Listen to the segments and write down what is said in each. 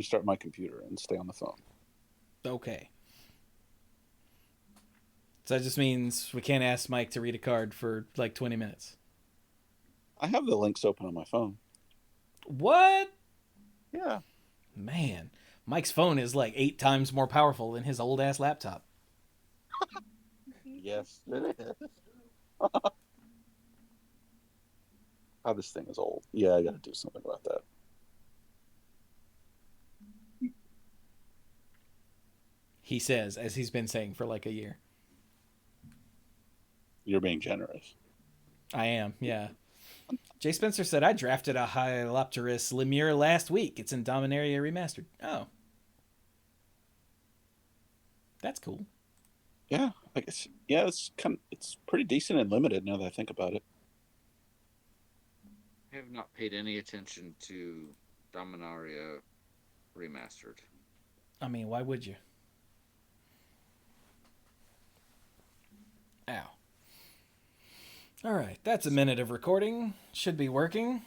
restart my computer and stay on the phone. Okay. So that just means we can't ask Mike to read a card for like 20 minutes. I have the links open on my phone. What? Yeah. Man, Mike's phone is like 8 times more powerful than his old ass laptop. Yes, it is. Oh, this thing is old. Yeah, I got to do something about that. He says, as he's been saying for like a year. You're being generous. I am, yeah. Jay Spencer said, I drafted a Hyalopterus Lemure last week. It's in Dominaria Remastered. Oh. That's cool. Yeah, I guess. Yeah, it's pretty decent and limited now that I think about it. I have not paid any attention to Dominaria Remastered. I mean, why would you? Ow. All right, that's a minute of recording. Should be working.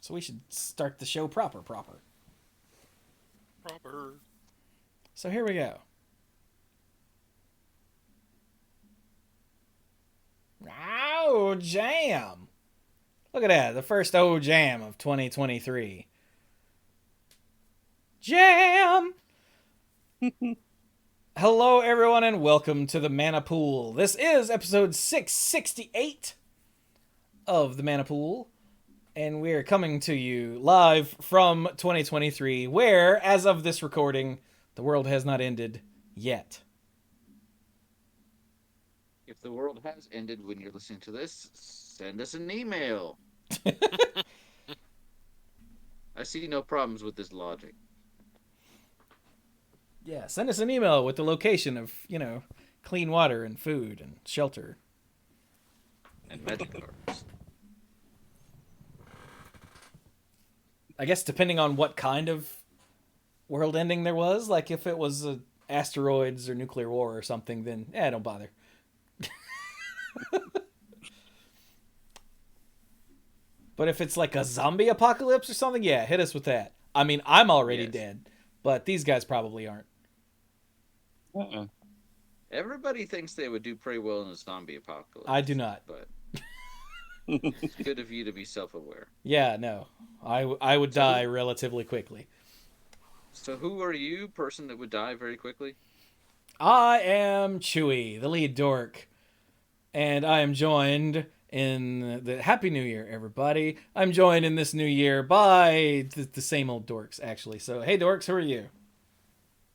So we should start the show proper. So here we go. Oh, jam. Look at that. The first O jam of 2023. Jam! Hello, everyone, and welcome to the Mana Pool. This is episode 668 of the Mana Pool, and we're coming to you live from 2023, where, as of this recording, the world has not ended yet. If the world has ended when you're listening to this, send us an email. I see no problems with this logic. Yeah, send us an email with the location of, clean water and food and shelter. And magic cards. I guess depending on what kind of world ending there was, like if it was asteroids or nuclear war or something, then don't bother. But if it's like a zombie apocalypse or something, yeah, hit us with that. I mean, I'm already dead, but these guys probably aren't. Uh-uh. Everybody thinks they would do pretty well in a zombie apocalypse. I do not. But it's good of you to be self-aware. Yeah, no. I would die relatively quickly. So who are you, person that would die very quickly? I am Chewy, the lead dork. And I am joined in the Happy New Year, everybody. I'm joined in this new year by the same old dorks, actually. So, hey, dorks, who are you?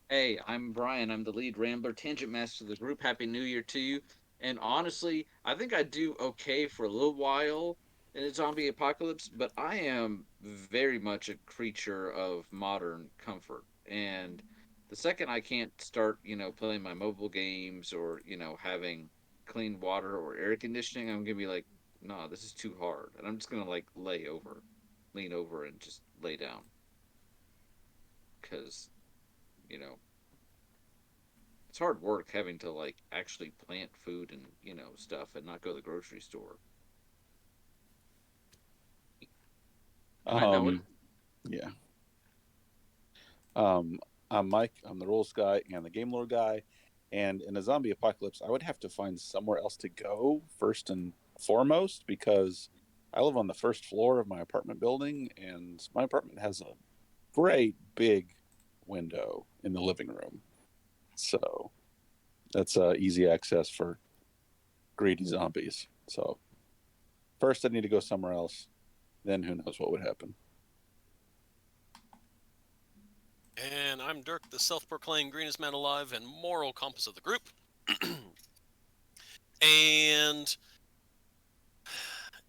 Hey, I'm Brian. I'm the lead rambler, tangent master of the group. Happy New Year to you. And honestly, I think I'd do okay for a little while in a zombie apocalypse, but I am very much a creature of modern comfort. And the second I can't start, playing my mobile games or, having clean water or air conditioning, I'm gonna be like, nah, this is too hard. And I'm just gonna like lean over and just lay down. Cause, it's hard work having to like actually plant food and stuff and not go to the grocery store. And I know it. Yeah. I'm Mike. I'm the rules guy and the game lore guy. And in a zombie apocalypse, I would have to find somewhere else to go first and foremost because I live on the first floor of my apartment building, and my apartment has a great big window in the living room. So that's easy access for greedy zombies. So first, I need to go somewhere else. Then who knows what would happen. And I'm Dirk, the self-proclaimed greenest man alive and moral compass of the group. And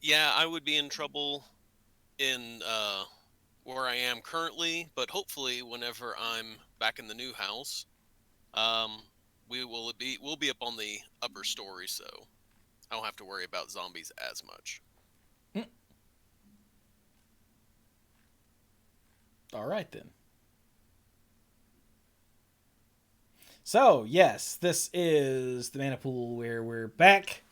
yeah, I would be in trouble in where I am currently, but hopefully whenever I'm back in the new house, we'll be up on the upper story, so I don't have to worry about zombies as much. All right, then. So, yes, this is the Mana Pool where we're back.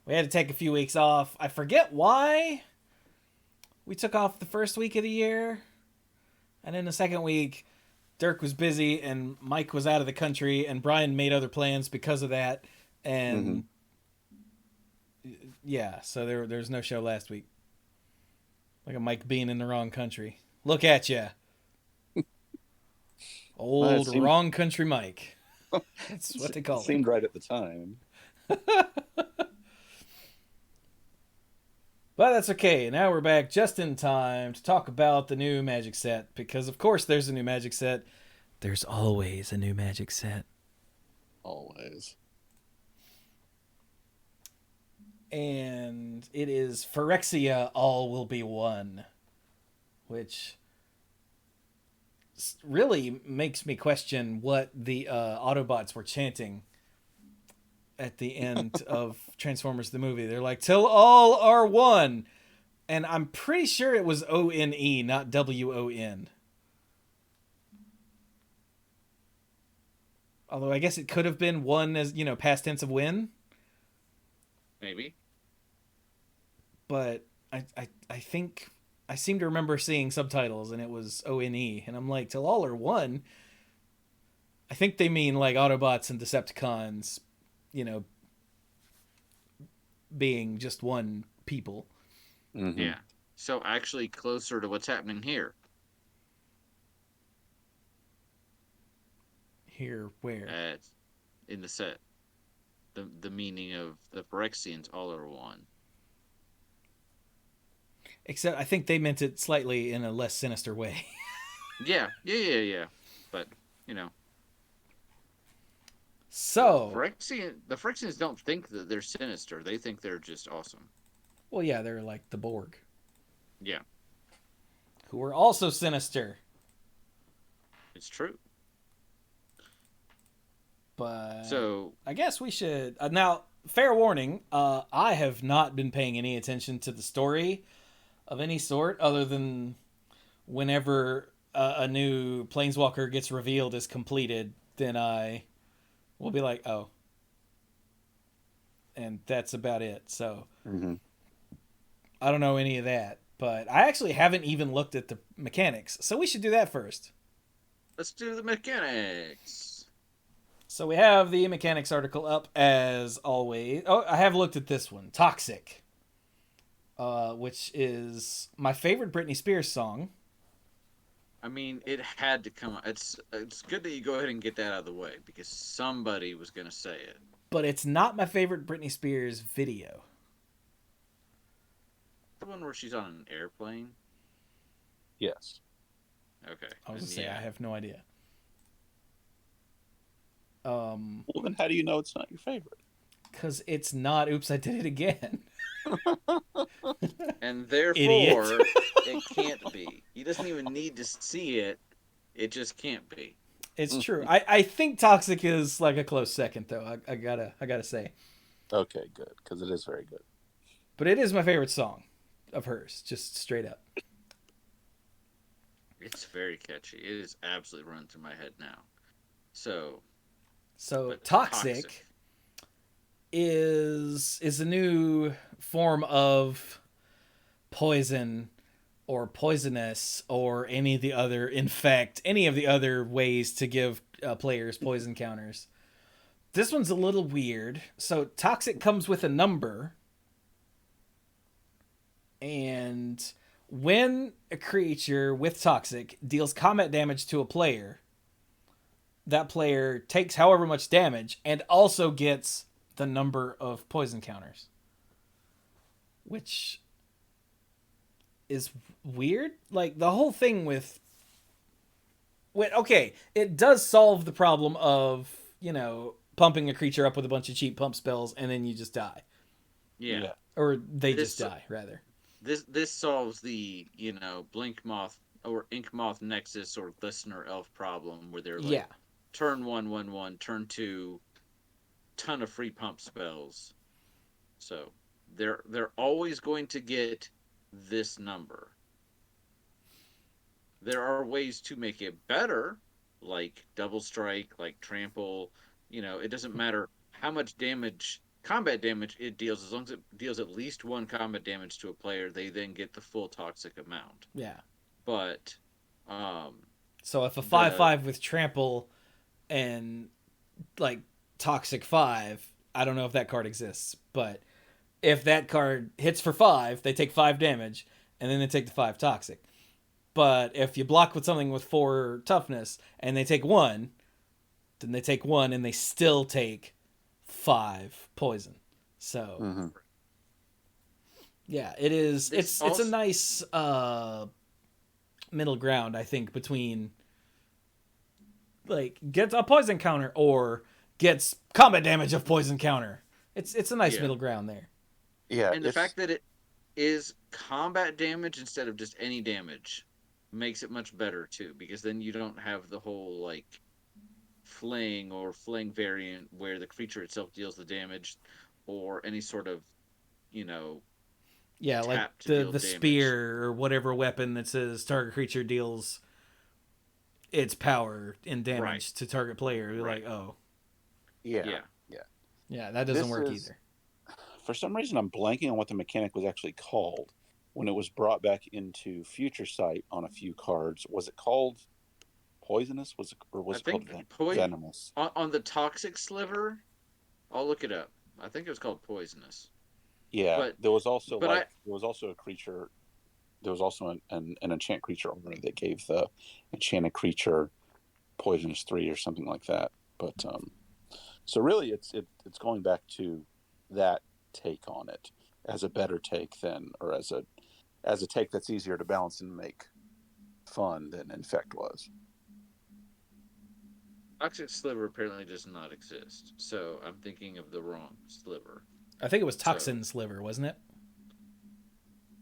We had to take a few weeks off. I forget why we took off the first week of the year. And then the second week, Dirk was busy and Mike was out of the country and Brian made other plans because of that. Mm-hmm. And yeah, so there's no show last week. Like a Mike being in the wrong country. Look at ya. Well, Old wrong country Mike. That's what they it call him. seemed right at the time. But that's okay. Now we're back just in time to talk about the new Magic set. Because, of course, there's a new Magic set. There's always a new Magic set. Always. And it is Phyrexia All Will Be One. Which really makes me question what the Autobots were chanting at the end of Transformers the movie. They're like, till all are one. And I'm pretty sure it was O-N-E, not W-O-N. Although I guess it could have been one as, past tense of win. Maybe. But I think I seem to remember seeing subtitles and it was O-N-E. And I'm like, till all are one. I think they mean like Autobots and Decepticons, being just one people. Mm-hmm. Yeah. So actually closer to what's happening here. Here, where? In the set. The meaning of the Phyrexians all are one. Except I think they meant it slightly in a less sinister way. Yeah. But, So, the Phyrexians don't think that they're sinister. They think they're just awesome. well, yeah, they're like the Borg, Yeah, who are also sinister. it's true. But So I guess we should now. Fair warning: I have not been paying any attention to the story of any sort, other than whenever a new Planeswalker gets revealed as completed, then I will be like, oh, and that's about it. So Mm-hmm. I don't know any of that, but I actually haven't even looked at the mechanics, so we should do that first. let's do the mechanics. So we have the mechanics article up as always. Oh, I have looked at this one, Toxic, which is my favorite Britney Spears song. I mean, it had to come. It's good that you go ahead and get that out of the way because somebody was gonna say it. But it's not my favorite Britney Spears video. The one where she's on an airplane. Yes. Okay. I was then gonna say yeah. I have no idea. Well, then how do you know it's not your favorite? Because it's not. Oops, I did it again. And therefore, Idiot. it can't be. He doesn't even need to see it. It just can't be. It's true. I think Toxic is like a close second, though. I gotta say. Okay, good, because it is very good. But it is my favorite song of hers, just straight up. It's very catchy. It is absolutely running through my head now. So Toxic is a new form of poison or poisonous or any of the other infect, any of the other ways to give players poison counters. This one's a little weird. So Toxic comes with a number, and when a creature with Toxic deals combat damage to a player, that player takes however much damage and also gets the number of poison counters. Which is weird. Like, the whole thing with... Okay, it does solve the problem of, pumping a creature up with a bunch of cheap pump spells and then you just die. Yeah. Or they just die, rather. This solves the, Blink Moth or Ink Moth Nexus or Listener Elf problem where they're like, turn 1/1/1, turn 2, ton of free pump spells. So they're always going to get this number. There are ways to make it better, like double strike, like trample. It doesn't matter how much damage, combat damage it deals, as long as it deals at least one combat damage to a player, they then get the full Toxic amount. Yeah. But Um, So if a the 5/5 with trample and like toxic 5, I don't know if that card exists, but if that card hits for 5, they take 5 damage and then they take the 5 toxic. But if you block with something with 4 toughness and they take 1, then they take 1 and they still take 5 poison. So Mm-hmm. yeah, it is. this It's a also nice middle ground, I think, between like gets a poison counter or gets combat damage of poison counter. It's a nice yeah, middle ground there. Yeah, and the it's fact that it is combat damage instead of just any damage makes it much better too, because then you don't have the whole like fling variant where the creature itself deals the damage, or any sort of you know Yeah, like tap to the deal the damage. spear or whatever weapon that says target creature deals its power in Right, damage to target player. You're right, like, oh, yeah, yeah. yeah. yeah, that doesn't This work is either. for some reason I'm blanking on what the mechanic was actually called when it was brought back into Future Sight on a few cards. Was it called poisonous? Or I was it called think venomous? on the toxic sliver. I'll look it up. I think it was called poisonous. Yeah, But there was also but I there was also a creature. There was also an enchant creature owner that gave the enchanted creature poisonous 3 or something like that. But so really, it's going back to that take on it as a better take than, or as a take that's easier to balance and make fun than Infect was. toxic sliver apparently does not exist. So I'm thinking of the wrong sliver. I think it was So toxin sliver, wasn't it?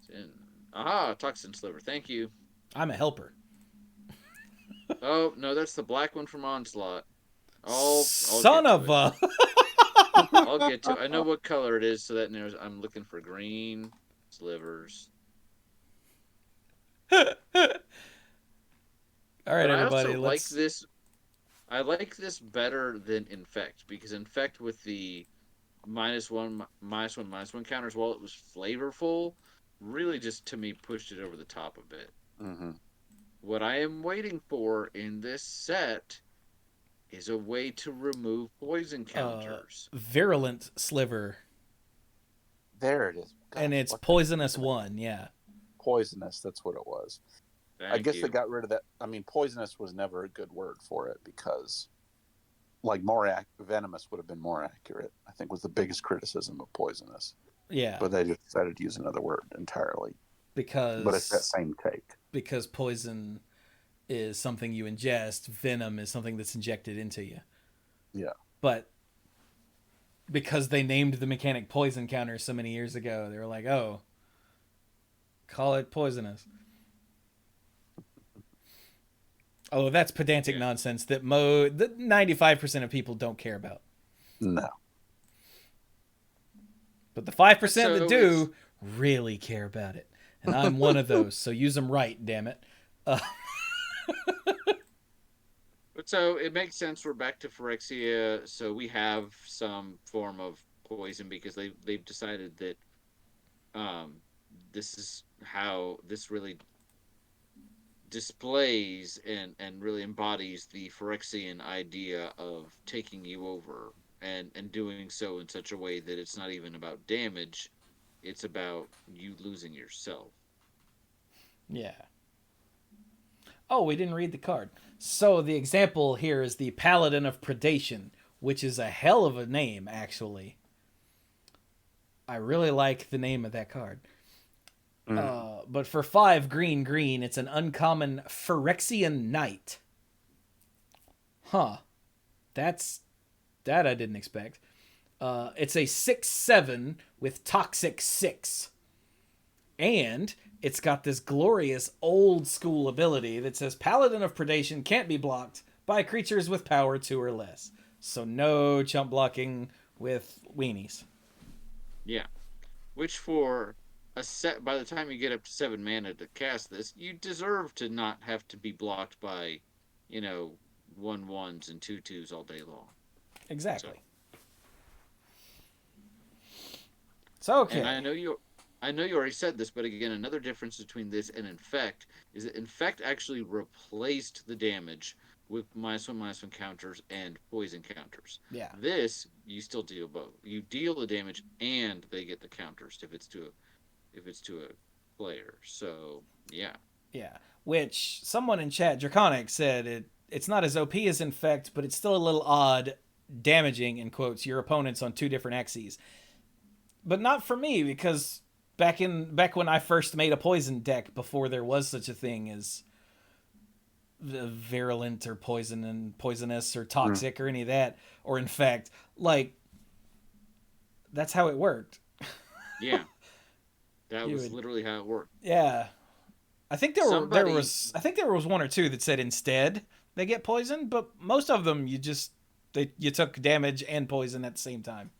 in aha toxin sliver. Thank you. I'm a helper. Oh no, that's the black one from Onslaught. I'll Son get to of it. a. I'll get to it. I know what color it is, so that narrows. I'm looking for green slivers. All right, But I everybody, also like let's. this. I like this better than Infect, because Infect with the minus one counters, while it was flavorful, really just to me pushed it over the top a bit. Mm-hmm. What I am waiting for in this set is a way to remove poison counters. Virulent sliver, There it is. and Gosh, it's what the heck poisonous is it? 1. Yeah. Poisonous. That's what it was. I Thank guess they you. got rid of that. I mean, poisonous was never a good word for it because, like, venomous would have been more accurate. I think was the biggest criticism of poisonous. Yeah, But they just decided to use another word entirely. But it's that because same take. poison is something you ingest, venom is something that's injected into you. Yeah. But because they named the mechanic poison counter so many years ago, they were like, "Oh, call it poisonous." Oh, that's pedantic Yeah. nonsense that 95% of people don't care about. No. But the 5% that So it's do really care about it. And I'm one of those, so use them right, damn it. so it makes sense. We're back to Phyrexia, so we have some form of poison because they've decided that um, this is how this really displays and really embodies the Phyrexian idea of taking you over, and doing so in such a way that it's not even about damage, it's about you losing yourself. Yeah. Oh, we didn't read the card. So the example here is the Paladin of Predation, which is a hell of a name, actually. I really like the name of that card. But for 5 green green, it's an uncommon Phyrexian Knight. Huh. That I didn't expect. It's a 6/7 with Toxic 6. And it's got this glorious old school ability that says Paladin of Predation can't be blocked by creatures with power 2 or less. So no chump blocking with weenies. Yeah, which for a set, by the time you get up to 7 mana to cast this, you deserve to not have to be blocked by, you know, 1/1s and 2/2s all day long. So, Exactly. So and okay. I know you already said this, but again, another difference between this and Infect is that Infect actually replaced the damage with -1/-1 counters and poison counters. Yeah. This you still deal both. You deal the damage and they get the counters if it's to a player. So yeah, Yeah. Which someone in chat, Draconic, said it's not as OP as Infect, but it's still a little odd, damaging in quotes your opponents on two different axes. But not for me because back when I first made a poison deck before there was such a thing as virulent or poison and poisonous or toxic or any of that or infect, like that's how it worked. yeah, that You was would, literally how it worked. yeah. I think Somebody there was one or two that said instead they get poisoned, but most of them you took damage and poison at the same time,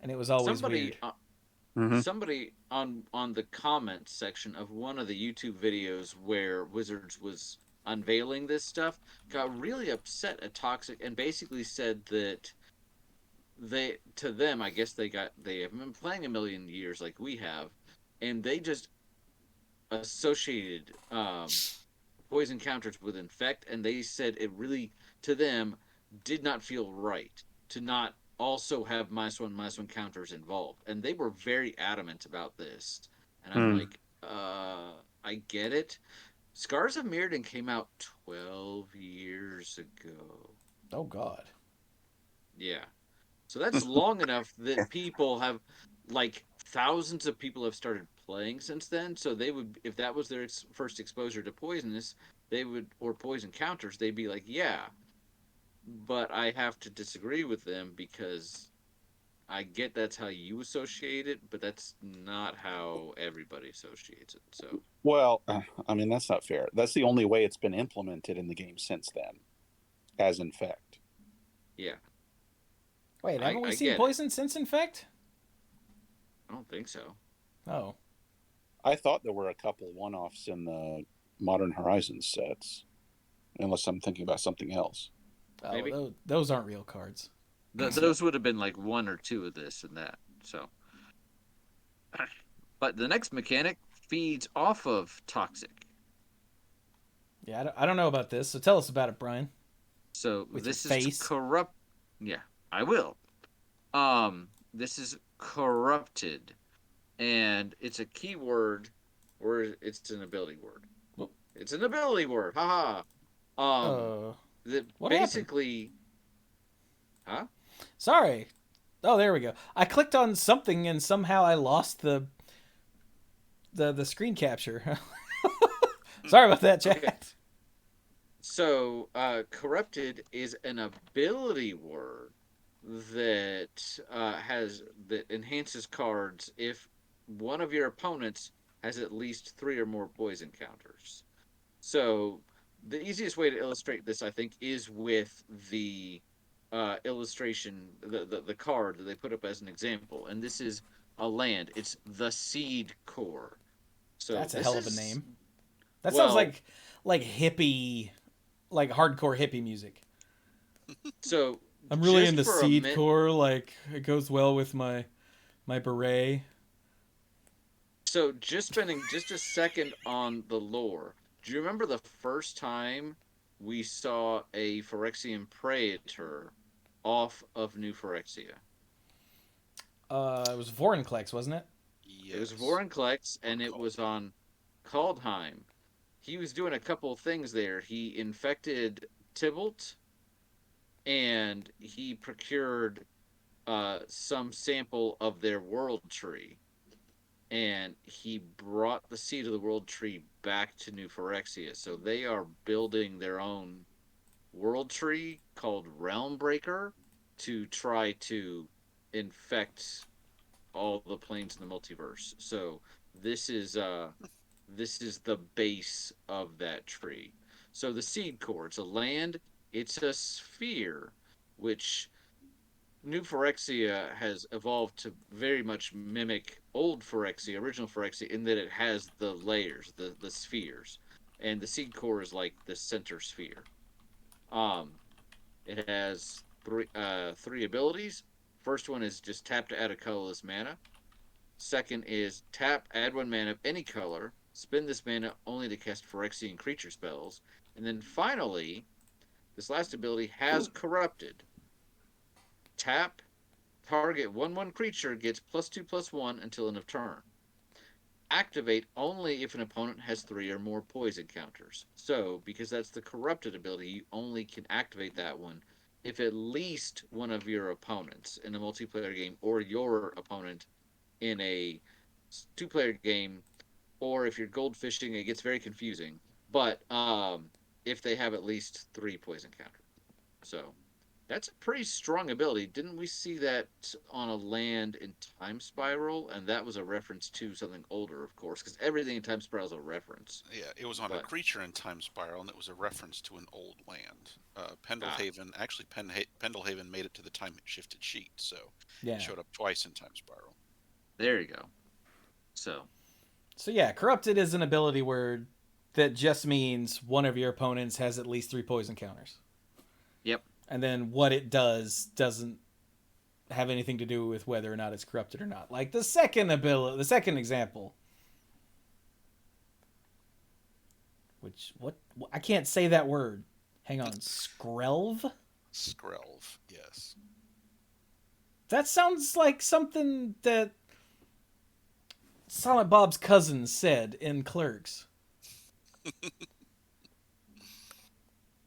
and it was always somebody weird. Mm-hmm. somebody on the comments section of one of the YouTube videos where Wizards was unveiling this stuff got really upset at Toxic and basically said that they to them I guess they haven't been playing a million years like we have, and they just associated poison counters with infect, and they said it really to them did not feel right to not also have -1/-1 counters involved, and they were very adamant about this. And I'm Mm. like, I get it. Scars of Mirrodin came out 12 years ago. Oh God. Yeah, so that's long enough that people have, like, thousands of people have started playing since then. So they would, if that was their first exposure to poisonous, they would, or poison counters, they'd be like, yeah, but I have to disagree with them because I get that's how you associate it, but that's not how everybody associates it. So Well, I mean, that's not fair. That's the only way it's been implemented in the game since then, as infect. yeah, Wait, haven't we I seen get it. poison since infect? I don't think so. Oh. I thought there were a couple one-offs in the Modern Horizons sets, unless I'm thinking about something else. Oh, Maybe those aren't real cards. those would have been like one or two of this and that. So, but the next mechanic feeds off of toxic. Yeah, I don't know about this, so tell us about it, Brian. So With your this is face. corrupt. Yeah, I will. This is corrupted, and it's a keyword, or it's an ability word. Whoop. It's an ability word. Haha. Uh, That what happened? basically, huh? Sorry. Oh, there we go. I clicked on something and somehow I lost the screen capture. Sorry about that, chat. Okay. So, corrupted is an ability word that enhances cards if one of your opponents has at least 3 or more poison counters. So, the easiest way to illustrate this, I think, is with the illustration, the card that they put up as an example, and this is a land. It's the Seed Core. So That's a this hell of a is, name. That sounds well, like hippie, like hardcore hippie music. so I'm really just into for a seed minute. core. Like it goes well with my beret. So just spending just a second on the lore. Do you remember the first time we saw a Phyrexian Praetor off of New Phyrexia? It was Vorinclex, wasn't it? It was Yes. Vorinclex, Or and it called. was on Kaldheim. He was doing a couple of things there. He infected Tybalt, and he procured some sample of their world tree, and he brought the seed of the world tree back to New Phyrexia. So they are building their own world tree called Realm Breaker to try to infect all the planes in the multiverse. So this is uh this is the base of that tree. So the seed core, it's a land, it's a sphere, which New Phyrexia has evolved to very much mimic old Phyrexia, original Phyrexia, in that it has the layers, the spheres, and the seed core is like the center sphere. Um, it has three abilities. First one is just tap to add a colorless mana. Second is tap, add 1 mana of any color. Spend this mana only to cast Phyrexian creature spells. And then finally, this last ability has Corrupted. Tap, target 1/1 creature gets +2/+1 until end of turn. Activate only if an opponent has 3 or more poison counters. So, because that's the Corrupted ability, you only can activate that one if at least one of your opponents in a multiplayer game or your opponent in a 2-player game, or if you're goldfishing, it gets very confusing. But if they have at least 3 poison counters. So that's a pretty strong ability. Didn't we see that on a land in Time Spiral? And that was a reference to something older, of course, because everything in Time Spiral is a reference. Yeah, it was on a But creature in Time Spiral, and it was a reference to an old land. ah, Pendlehaven, actually, Pendlehaven made it to the time shifted sheet, so it Yeah. showed up twice in Time Spiral. there you go. So So yeah, corrupted is an ability word that just means one of your opponents has at least 3 poison counters. yep. And then what it does doesn't have anything to do with whether or not it's corrupted or not. Like the second example, which what I can't say that word. Hang on, Skrelv? Skrelv, yes. That sounds like something that Silent Bob's cousin said in Clerks.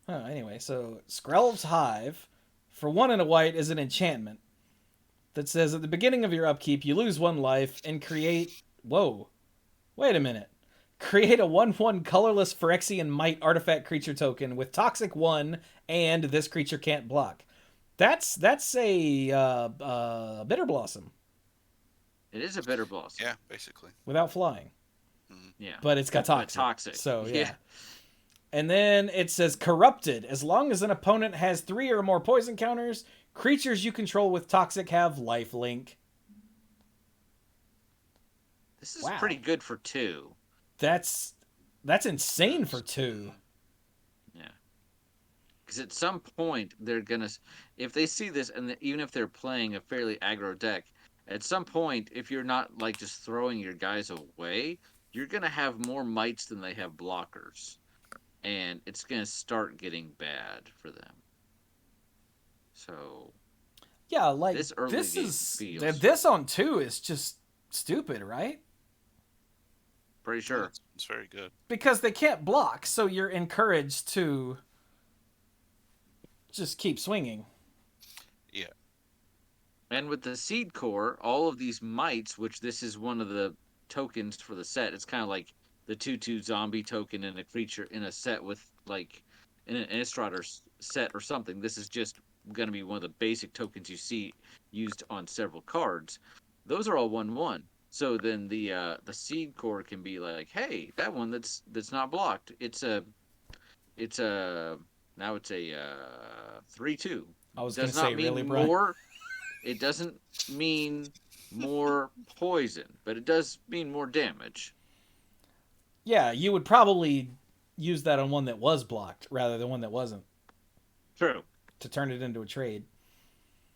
Anyway, so Skrelv's Hive, for 1 and a white, is an enchantment that says at the beginning of your upkeep, you lose 1 life and create. Whoa. Wait a minute. Create a 1/1 colorless Phyrexian Might artifact creature token with Toxic 1, and this creature can't block. That's a Bitter Blossom It is a Bitter Blossom. Yeah, basically. without flying. Yeah. But it's got Toxic. Toxic. So, yeah. And then it says Corrupted. As long as an opponent has 3 or more poison counters, creatures you control with Toxic have lifelink. This is Wow. pretty good for 2. That's insane for 2. Yeah. Because at some point they're gonna, if they see this, and even if they're playing a fairly aggro deck, at some point, if you're not like just throwing your guys away, you're gonna have more mites than they have blockers, and it's gonna start getting bad for them. So Yeah, like this early this game is feels this on 2 is just stupid, right? pretty sure. It's very good. Because they can't block, so you're encouraged to just keep swinging. Yeah. And with the seed core, all of these mites, which this is one of the tokens for the set, it's kind of like the 2/2 zombie token in a creature in a set with like in an Innistrad set or something. This is just going to be one of the basic tokens you see used on several cards. Those are all 1/1. So then the seed core can be like, hey, that one that's not blocked. It's a now it's a 3/2. I was Does going to not say, really, mean Brian? more. It doesn't mean more poison, but it does mean more damage. Yeah, you would probably use that on one that was blocked rather than one that wasn't True. to turn it into a trade.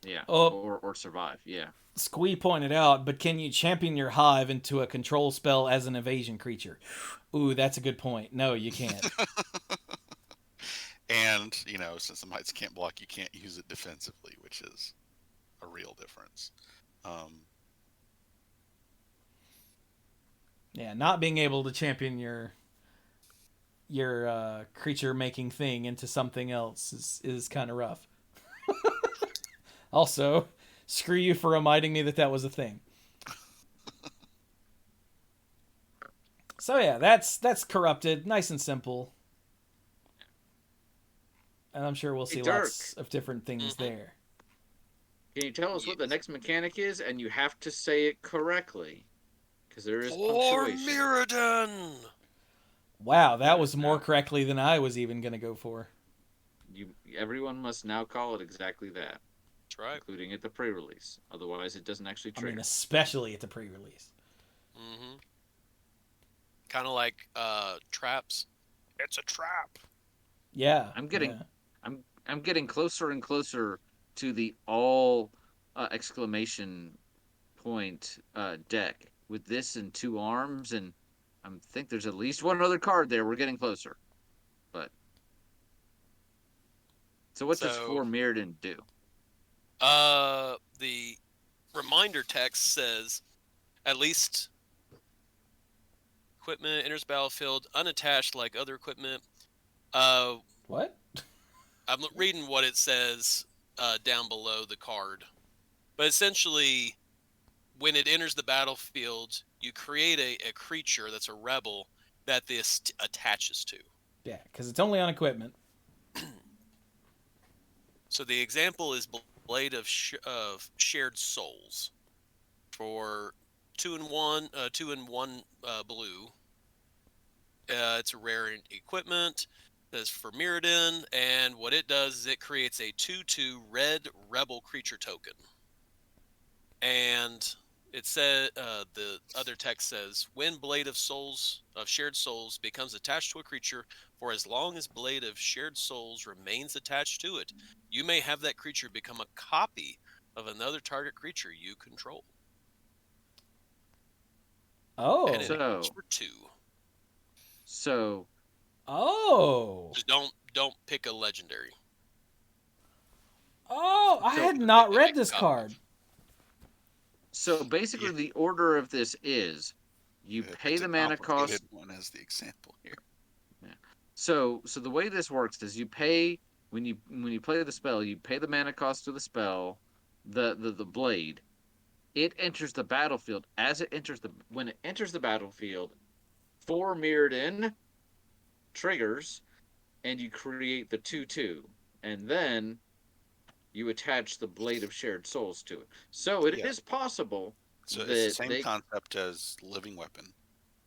Yeah. Oh. Or survive. Yeah. Squee pointed out, but can you champion your hive into a control spell as an evasion creature? Ooh, that's a good point. No, you can't. And, since the mites can't block, you can't use it defensively, which is a real difference. Yeah, not being able to champion your creature making thing into something else is kind of rough. Also, screw you for reminding me that was a thing. So yeah, that's corrupted, nice and simple. And I'm sure we'll see lots of different things there. Can you tell us what the next mechanic is? And you have to say it correctly, because there is Or punctuation. Mirrodin! Wow, that was more correctly than I was even going to go for. Everyone must now call it exactly that. That's right. Including at the pre-release. Otherwise, it doesn't actually trigger. I mean, especially at the pre-release. Mm-hmm. Kind of like traps. It's a trap. Yeah. I'm getting closer and closer to the all exclamation point deck with this and 2 arms, and I think there's at least one other card there. We're getting closer. But so what does So, For Mirrodin do? the reminder text says at least equipment enters battlefield unattached like other equipment. What? I'm reading what it says down below the card. But essentially, when it enters the battlefield, you create a creature that's a rebel that this attaches to. Yeah, because it's only on equipment. So the example is Blade of Shared Souls for 2/1, 2/1 blue. It's a rare equipment. That's for Mirrodin, and what it does is it creates a 2/2 red rebel creature token. And it said the other text says when Blade of Shared Souls becomes attached to a creature for as long as Blade of Shared Souls remains attached to it, you may have that creature become a copy of another target creature you control. Oh. And it accounts for 2. So Just don't pick a legendary. Oh, I had not read this card. So basically, the order of this is you pay the mana cost. One as the example here. Yeah. So the way this works is you pay when you play the spell, you pay the mana cost of the spell, the blade. It enters the battlefield. When it enters the battlefield, 4 Mirrodin triggers, and you create the 2/2, and then you attach the Blade of Shared Souls to it. So it is possible. So it's the same concept as Living Weapon,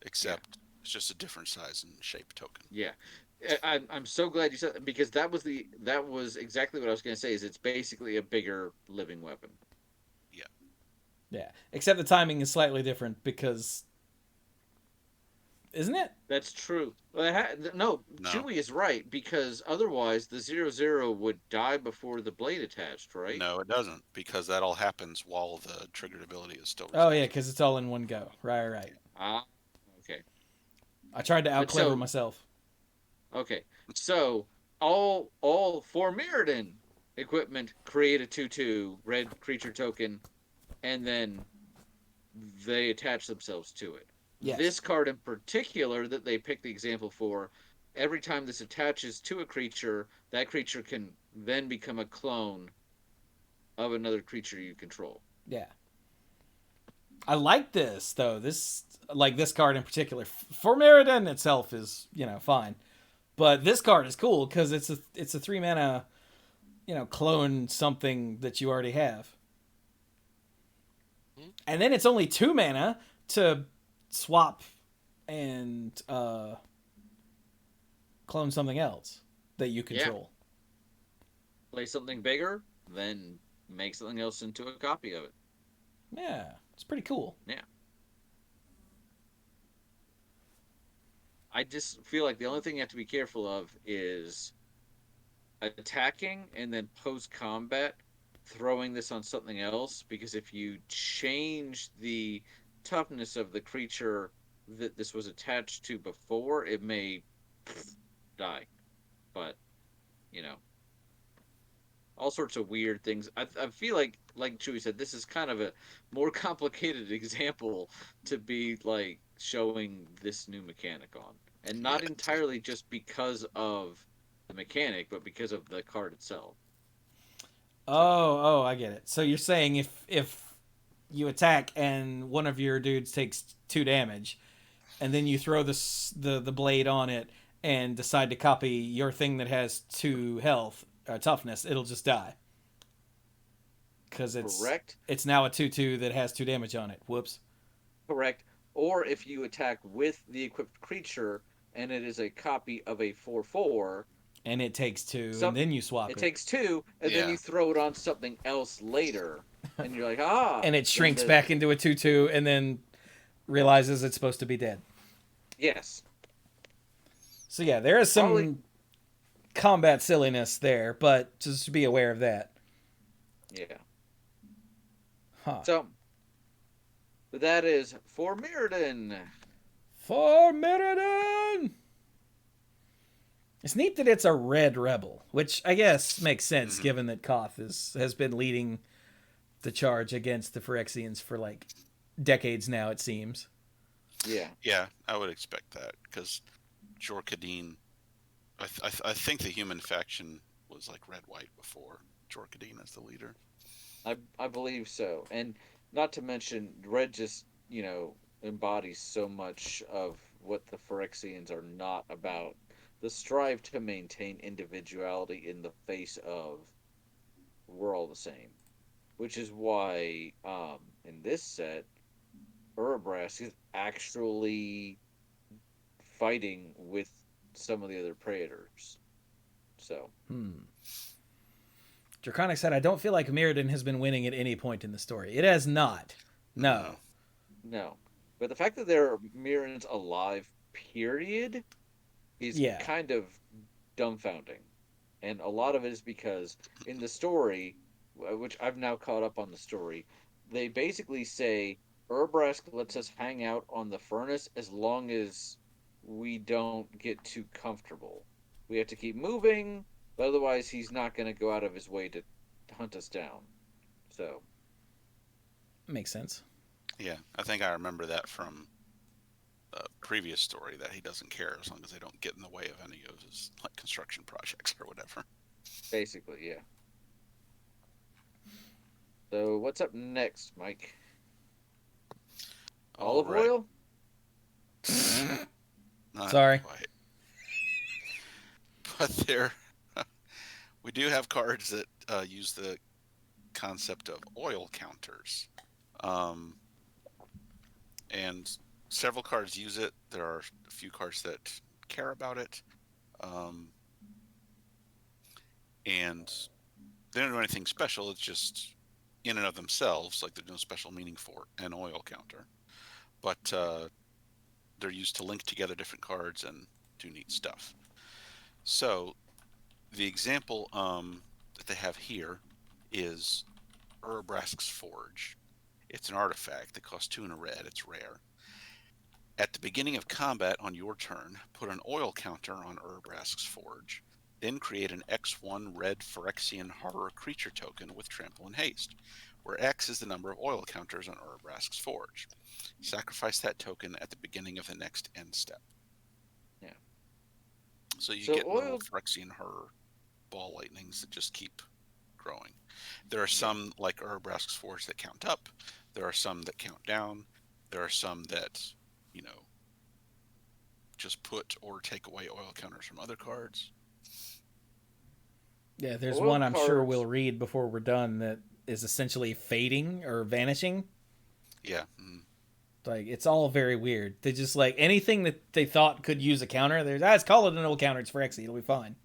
except it's just a different size and shape token. Yeah. I'm so glad you said that, because that was exactly what I was going to say. Is it's basically a bigger Living Weapon. Yeah, except the timing is slightly different because, isn't it? That's true. No, Chewie is right, because otherwise the 0/0 would die before the blade attached, right? No, it doesn't, because that all happens while the triggered ability is still Oh yeah, because it's all in one go. Right. Okay. I tried to out-clever myself. Okay, so all 4 Mirrodin equipment create a 2/2 red creature token, and then they attach themselves to it. Yes. This card in particular that they picked the example for, every time this attaches to a creature, that creature can then become a clone of another creature you control. Yeah. I like this though. This card in particular. For Mirrodin itself is, fine. But this card is cool because it's a 3 mana, clone something that you already have. And then it's only 2 mana to swap and clone something else that you control. Yeah. Play something bigger, then make something else into a copy of it. Yeah, it's pretty cool. Yeah. I just feel like the only thing you have to be careful of is attacking and then post-combat throwing this on something else, because if you change the toughness of the creature that this was attached to before, it may die. But, all sorts of weird things. I feel like Chewie said, this is kind of a more complicated example to be showing this new mechanic on, and not entirely just because of the mechanic, but because of the card itself. Oh, I get it. So you're saying if you attack and one of your dudes takes 2 damage, and then you throw the blade on it and decide to copy your thing that has 2 health toughness, it'll just die. Because it's now a 2/2 that has 2 damage on it. Whoops. Correct. Or if you attack with the equipped creature and it is a copy of a 4/4, and it takes 2, and then you swap it. It takes 2, and then you throw it on something else later, and you're like, and it shrinks back into a 2/2, and then realizes it's supposed to be dead. Yes. So yeah, there is some combat silliness there, but just be aware of that. Yeah. Huh. So, But that is for Mirrodin. For Mirrodin! It's neat that it's a red rebel, which I guess makes sense Mhm. given that Koth has been leading the charge against the Phyrexians for like decades now, it seems. Yeah. Yeah, I would expect that because Jorkadine. I think the human faction was like red white before Jorkadine as the leader. I believe so. And not to mention Red just, embodies so much of what the Phyrexians are not about. The strive to maintain individuality in the face of we're all the same. Which is why in this set, Urabrask is actually fighting with some of the other Praetors. So Draconic said, I don't feel like Mirrodin has been winning at any point in the story. It has not. No. No. no. But the fact that there are Mirrans alive, period, is Yeah. kind of dumbfounding. And a lot of it is because in the story, which I've now caught up on the story, they basically say Urbrask lets us hang out on the furnace as long as we don't get too comfortable. We have to keep moving, but otherwise he's not going to go out of his way to hunt us down. So, Makes sense. Yeah, I think I remember that from a previous story that he doesn't care as long as they don't get in the way of any of his like construction projects or whatever. basically, yeah. So, what's up next, Mike? All Olive right, oil? not Sorry. quite, but there we do have cards that use the concept of oil counters, um, and several cards use it. There are a few cards that care about it, um, and they don't do anything special. It's just in and of themselves, like there's no special meaning for an oil counter, but they're used to link together different cards and do neat stuff. So the example that they have here is Urabrask's Forge. It's an artifact that costs 2 and a red. It's rare. At the beginning of combat on your turn, put an oil counter on Urabrask's Forge. Then create an X1 red Phyrexian horror creature token with trample and haste, where X is the number of oil counters on Urabrask's Forge. Sacrifice that token at the beginning of the next end step. Yeah. So you So, get little oil. Phyrexian horror ball lightnings that just keep growing. There are Yeah. some like Urabrask's Forge that count up. There are some that count down. There are some that, you know, just put or take away oil counters from other cards. Yeah, there's Oil one I'm sure we'll cards. read before we're done that is essentially fading or vanishing. Yeah. Like, it's all very weird. They just, like, anything that they thought could use a counter, there's, let's call it an old counter. It's Phyrexia. It'll be fine.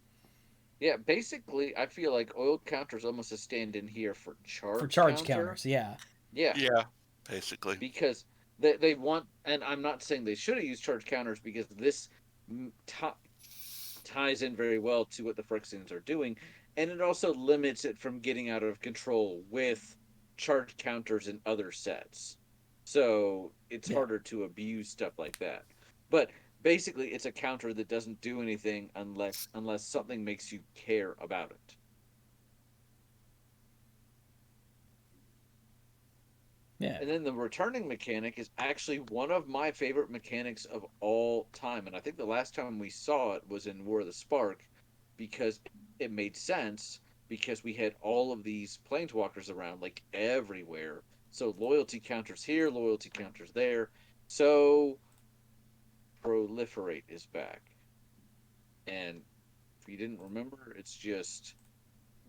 Yeah, basically, I feel like oil counter's almost a stand in here for For charge charge counter. counters, yeah. Yeah, Yeah. Basically. because they want, and I'm not saying they should have used charge counters because this ties in very well to what the Phyrexians are doing, and it also limits it from getting out of control with charge counters in other sets. So it's Yeah. harder to abuse stuff like that. But basically, it's a counter that doesn't do anything unless something makes you care about it. Yeah. And then the returning mechanic is actually one of my favorite mechanics of all time. And I think the last time we saw it was in War of the Spark because it made sense because we had all of these planeswalkers around like everywhere. So loyalty counters here, loyalty counters there. So proliferate is back. And if you didn't remember, it's just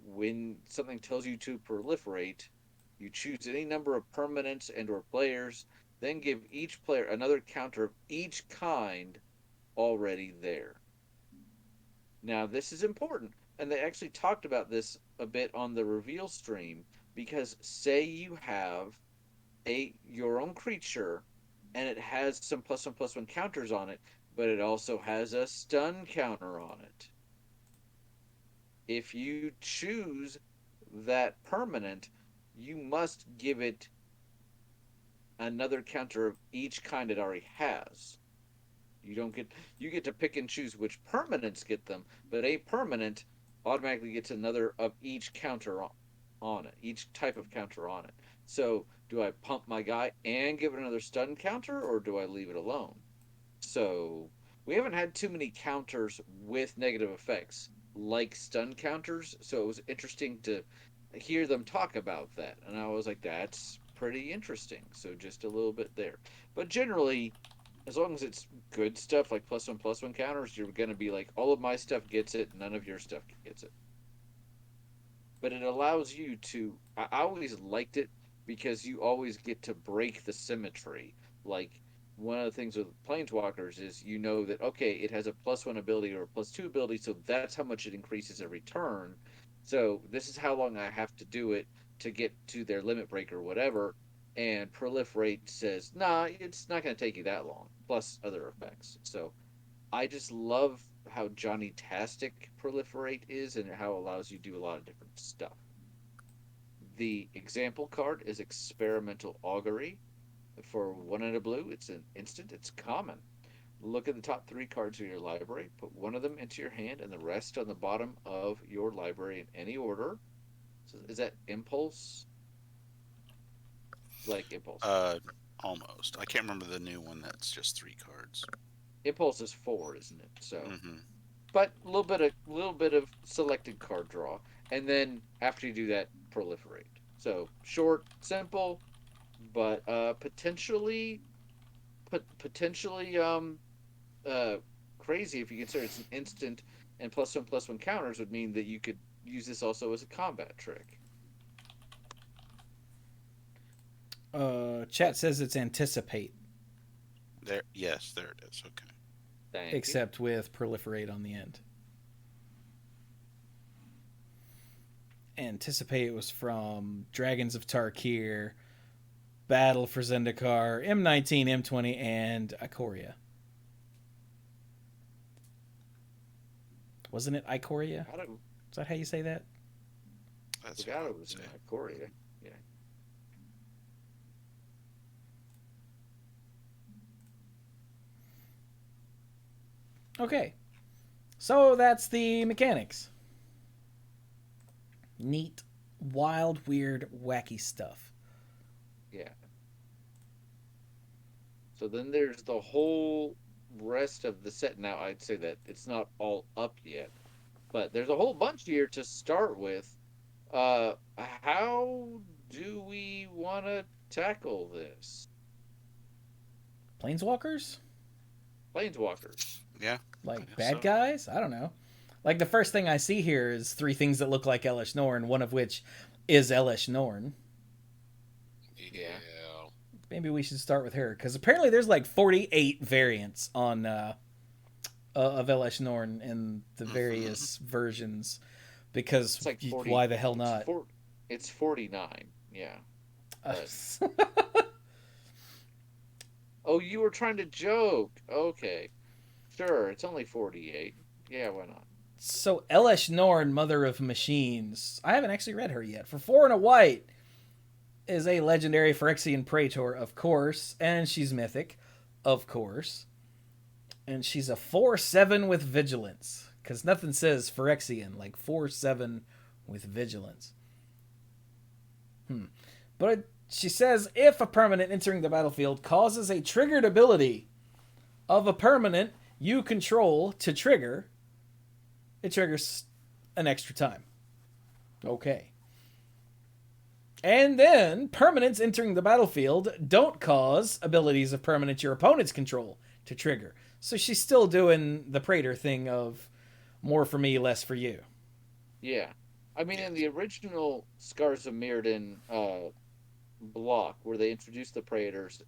when something tells you to proliferate, you choose any number of permanents and or players, then give each player another counter of each kind already there. Now, this is important, and they actually talked about this a bit on the reveal stream because say you have a your own creature and it has some +1/+1 counters on it, but it also has a stun counter on it. If you choose that permanent, you must give it another counter of each kind it already has. You don't get you get to pick and choose which permanents get them, but a permanent automatically gets another of each counter on it, each type of counter on it. So, do I pump my guy and give it another stun counter, or do I leave it alone? So, we haven't had too many counters with negative effects like stun counters, so it was interesting to hear them talk about that. And I was like, that's pretty interesting. So, just a little bit there. But generally, as long as it's good stuff like plus one counters, you're going to be like, all of my stuff gets it, none of your stuff gets it. But it allows you to. I always liked it because you always get to break the symmetry. Like, one of the things with planeswalkers is you know that, okay, it has a plus one ability or a plus two ability, so that's how much it increases every turn. So this is how long I have to do it to get to their limit break or whatever. And proliferate says, nah, it's not going to take you that long, plus other effects. So I just love how Johnny Tastic proliferate is and how it allows you to do a lot of different stuff. The example card is Experimental Augury. For one and a blue, it's an instant, it's common. Look at the top three cards of your library, put one of them into your hand, and the rest on the bottom of your library in any order. So is that Impulse? Like Impulse. Uh, Almost. I can't remember the new one that's just 3 cards. Impulse is four, isn't it? So, Mm-hmm. but a little bit of selected card draw, and then after you do that, proliferate. So short, simple, but potentially uh crazy if you consider it's an instant, and plus one counters would mean that you could use this also as a combat trick. Chat says it's anticipate, There. Yes, there it is. Okay. Thank you. except with proliferate on the end. Anticipate was from Dragons of Tarkir, Battle for Zendikar, M19, M20, and Ikoria. Wasn't it Ikoria? Forgot Is that how you say that? That's what forgot I it would was in say. Korea. Yeah. Okay. So that's the mechanics. Neat, wild, weird, wacky stuff. Yeah. So then there's the whole rest of the set. Now I'd say that it's not all up yet, but there's a whole bunch here to start with. How do we want to tackle this? Planeswalkers? Planeswalkers. Yeah, I Like guess bad so. guys? I don't know. Like the first thing I see here is three things that look like Elish Norn, one of which is Elish Norn. Yeah. Yeah. Maybe we should start with her because apparently there's like 48 variants on of Elish Norn in the Mm-hmm. various versions. Because It's like 40. why the hell It's not? four. It's 49. Yeah. But oh, you were trying to joke. Okay. Sure, it's only 48. Yeah, why not? So Elish Norn, Mother of Machines. I haven't actually read her yet. For four and a white is a legendary Phyrexian Praetor, of course, and she's mythic, of course. And she's a 4/7 with vigilance. Because nothing says Phyrexian like 4/7 with vigilance. But she says if a permanent entering the battlefield causes a triggered ability of a permanent you control to trigger, it triggers an extra time. Okay. And then permanents entering the battlefield don't cause abilities of permanents your opponents control to trigger. So she's still doing the Praetor thing of more for me, less for you. Yeah. I mean, in Yes. the original Scars of Mirrodin block, where they introduced the Praetors,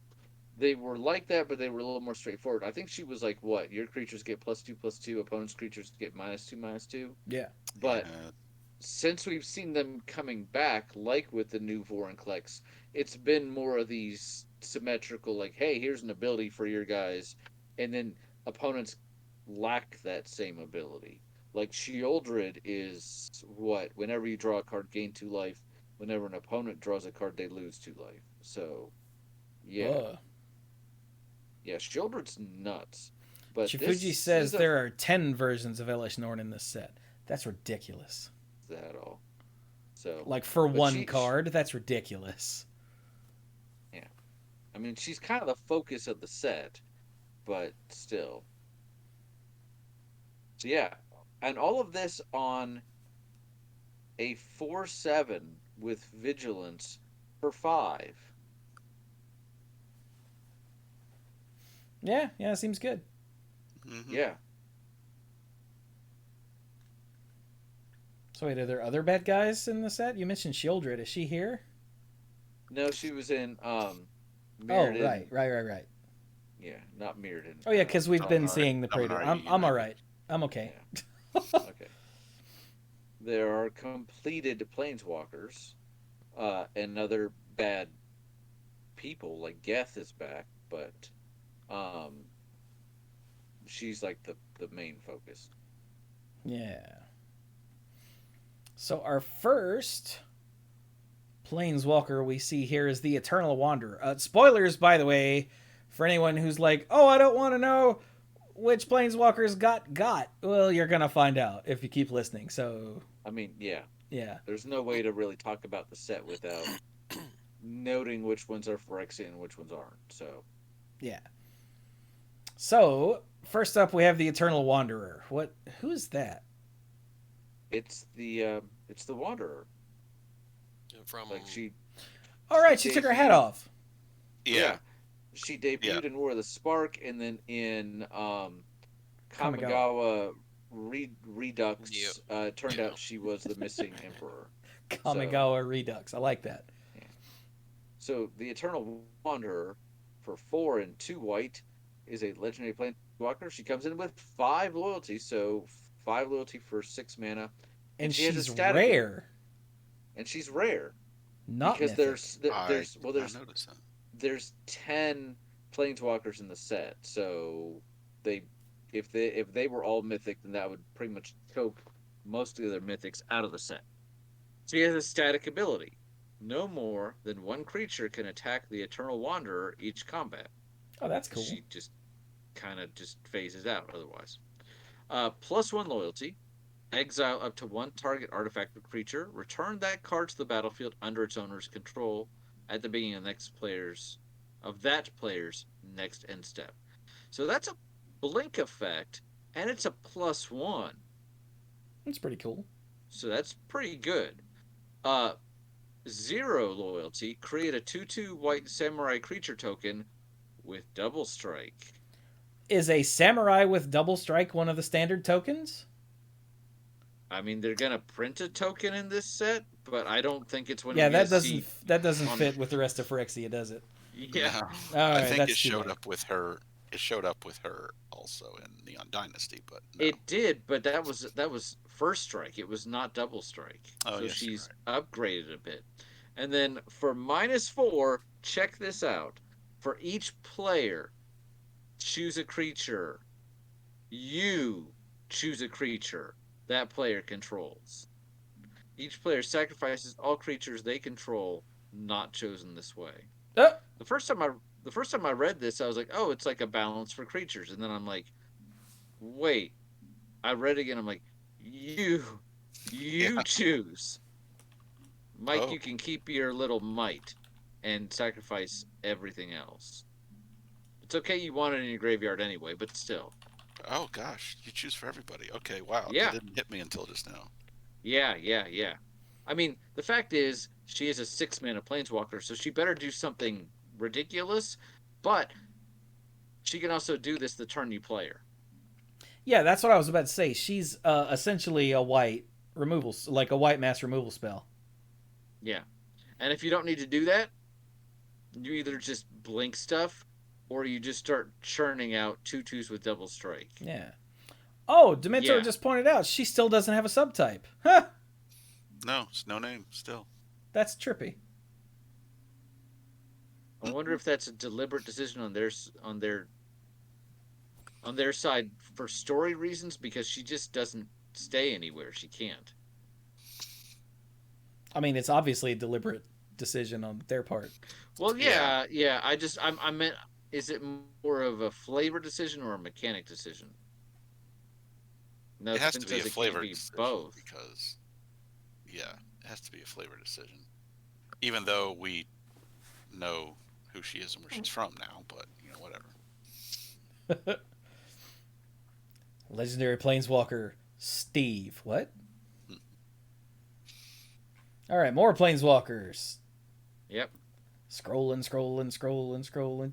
they were like that, but they were a little more straightforward. I think she was like, what? Your creatures get plus two, opponents' creatures get minus two. Yeah. But Yeah. since we've seen them coming back, like with the new Vorinclex, it's been more of these symmetrical, like, hey, here's an ability for your guys, and then opponents lack that same ability. Like Sheoldred is what? Whenever you draw a card, gain two life. Whenever an opponent draws a card, they lose two life. So Yeah, Ugh. yeah. Shieldred's nuts, but Chifuji this says is a there are 10 versions of Elish Norn in this set. That's ridiculous. that all. So, Like, for but one card, that's ridiculous. yeah. I mean, she's kind of the focus of the set, but still. So yeah, and all of this on a 4/7 with vigilance for 5. Yeah, yeah, seems good. Mm-hmm. Yeah. So wait, are there other bad guys in the set? You mentioned Shieldred. Is she here? No, she was in Oh, Mirrodin. right. Yeah, not Mirrodin. Oh yeah, because we've been Dominaria, seeing the Praetor. Dominaria I'm all United. right. I'm okay. Yeah. Okay. There are completed planeswalkers, and other bad people like Geth is back, but um she's like the main focus. Yeah. So our first Planeswalker we see here is the Eternal Wanderer. Spoilers, by the way, for anyone who's like, "Oh, I don't want to know which Planeswalkers got." Well, you're gonna find out if you keep listening. So I mean, yeah, yeah, there's no way to really talk about the set without noting which ones are Phyrexia and which ones aren't. So yeah. So first up, we have the Eternal Wanderer. Who's that? it's the Wanderer. From Like All right, she took her hat debuted- off. Yeah, she Yeah. debuted in War of the Spark, and then in Kamigawa. Kamigawa Redux. Yep. Turned Yeah. out she was the missing emperor. Kamigawa Redux. I like that. Yeah. So the Eternal Wanderer for 4 and 2 white is a legendary planeswalker. She comes in with 5 loyalty, so 5 loyalty for 6 mana, And she has a she's static, rare, and she's rare not because mythic. I noticed that. there's 10 planeswalkers in the set, so they if they were all mythic, then that would pretty much choke most of the other mythics out of the set. She has a static ability. No more than one creature can attack the Eternal Wanderer each combat. Oh, that's cool. She just kind of just phases out otherwise. +1 loyalty. Exile up to 1 target artifact or creature. Return that card to the battlefield under its owner's control at the beginning of that player's next end step. So that's a blink effect, and it's a +1. That's pretty cool. So that's pretty good. 0 loyalty. Create a 2/2 white samurai creature token with double strike. Is a samurai with double strike one of the standard tokens? I mean, they're gonna print a token in this set, but I don't think it's one Yeah, you're that gonna see. doesn't on- fit with the rest of Phyrexia, does it? Yeah, No. All I right, think that's it too showed bad. up with her. It showed up with her also in Neon Dynasty, but no. it did, but that was first strike. It was not double strike. Oh, So yes, you're she's upgraded a bit. And then for -4, check this out. For each player, choose a creature. You choose a creature that player controls. Each player sacrifices all creatures they control, not chosen this way. Oh, The first time I read this, I was like, oh, it's like a balance for creatures, and then I'm like, wait. I read it again. I'm like, you Yeah. choose. Mike, Oh. you can keep your little might and sacrifice everything else. It's okay you want it in your graveyard anyway, but still. Oh gosh, you choose for everybody. Okay, wow, Yeah. that didn't hit me until just now. Yeah. I mean, the fact is, she is a 6-mana planeswalker, so she better do something ridiculous, but she can also do this the turn you play her. yeah, that's what I was about to say. She's essentially a white like a white mass removal spell. Yeah. And if you don't need to do that, you either just blink stuff or you just start churning out 2/2s with double strike. Yeah. Oh, Dementor Yeah. just pointed out she still doesn't have a subtype. Huh. No, it's no name still. That's trippy. I wonder if that's a deliberate decision on their side for story reasons, because she just doesn't stay anywhere. She can't. I mean, it's obviously a deliberate decision on their part. Well, yeah. I meant, is it more of a flavor decision or a mechanic decision? It has Nothing to be a says it can't flavor be decision both. because, yeah, it has to be a flavor decision. Even though we know who she is and where she's from now, but whatever. Legendary Planeswalker Steve. What? All right, more Planeswalkers. Yep. Scrolling.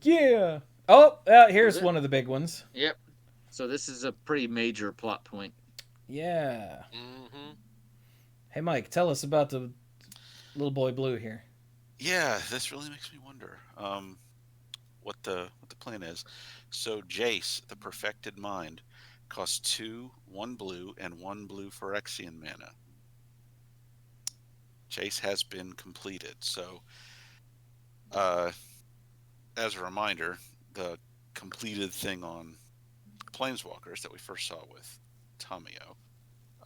Yeah. Oh, here's one of the big ones. Yep. So this is a pretty major plot point. Yeah. Mm-hmm. Hey, Mike, tell us about the little boy blue here. Yeah, this really makes me wonder what the plan is. So Jace, the Perfected Mind, costs 2, 1 blue, and 1 blue Phyrexian mana. Jace has been completed. So, as a reminder, the completed thing on Planeswalkers that we first saw with Tamio,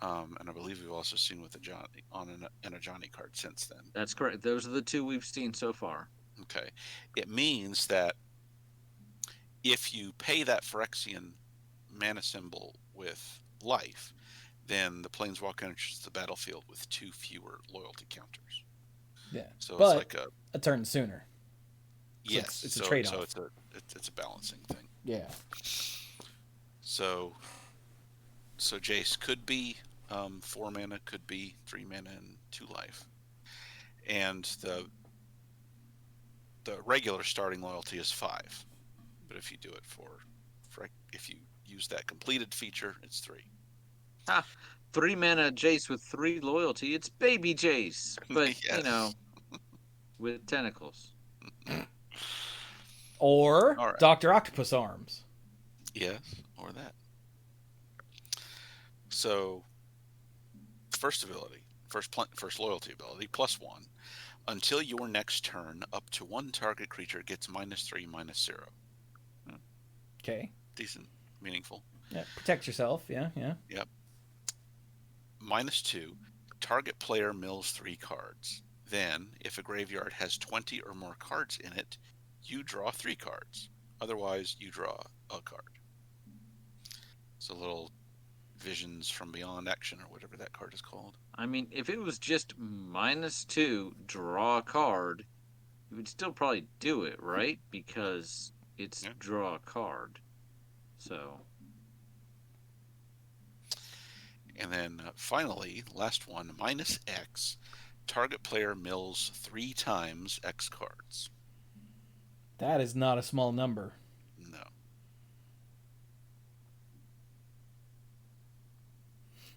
and I believe we've also seen with a Johnny an Ajani card since then. That's correct. Those are the two we've seen so far. Okay, it means that if you pay that Phyrexian mana symbol with life, then the Planeswalker enters the battlefield with 2 fewer loyalty counters. Yeah, so but it's like a turn sooner. Yes, it's a trade-off. So it's a balancing thing. Yeah. So Jace could be 4 mana, could be 3 mana and 2 life, and the regular starting loyalty is 5. But if you do it if you use that completed feature, it's 3. 3 mana Jace with 3 loyalty. It's baby Jace, but Yes. with tentacles. Or right. Dr. Octopus arms. Yes, or that. So, first loyalty ability, +1. Until your next turn, up to 1 target creature gets -3/-0. Okay. Decent, meaningful. Yeah, protect yourself. Yeah. Yep. -2. Target player mills 3 cards. Then, if a graveyard has 20 or more cards in it, you draw 3 cards. Otherwise, you draw a card. It's a little Visions from Beyond action, or whatever that card is called. I mean, if it was just -2, draw a card, you would still probably do it, right? Because it's draw a card. So. And then finally, last one, -X. Target player mills 3 times X cards. That is not a small number. No.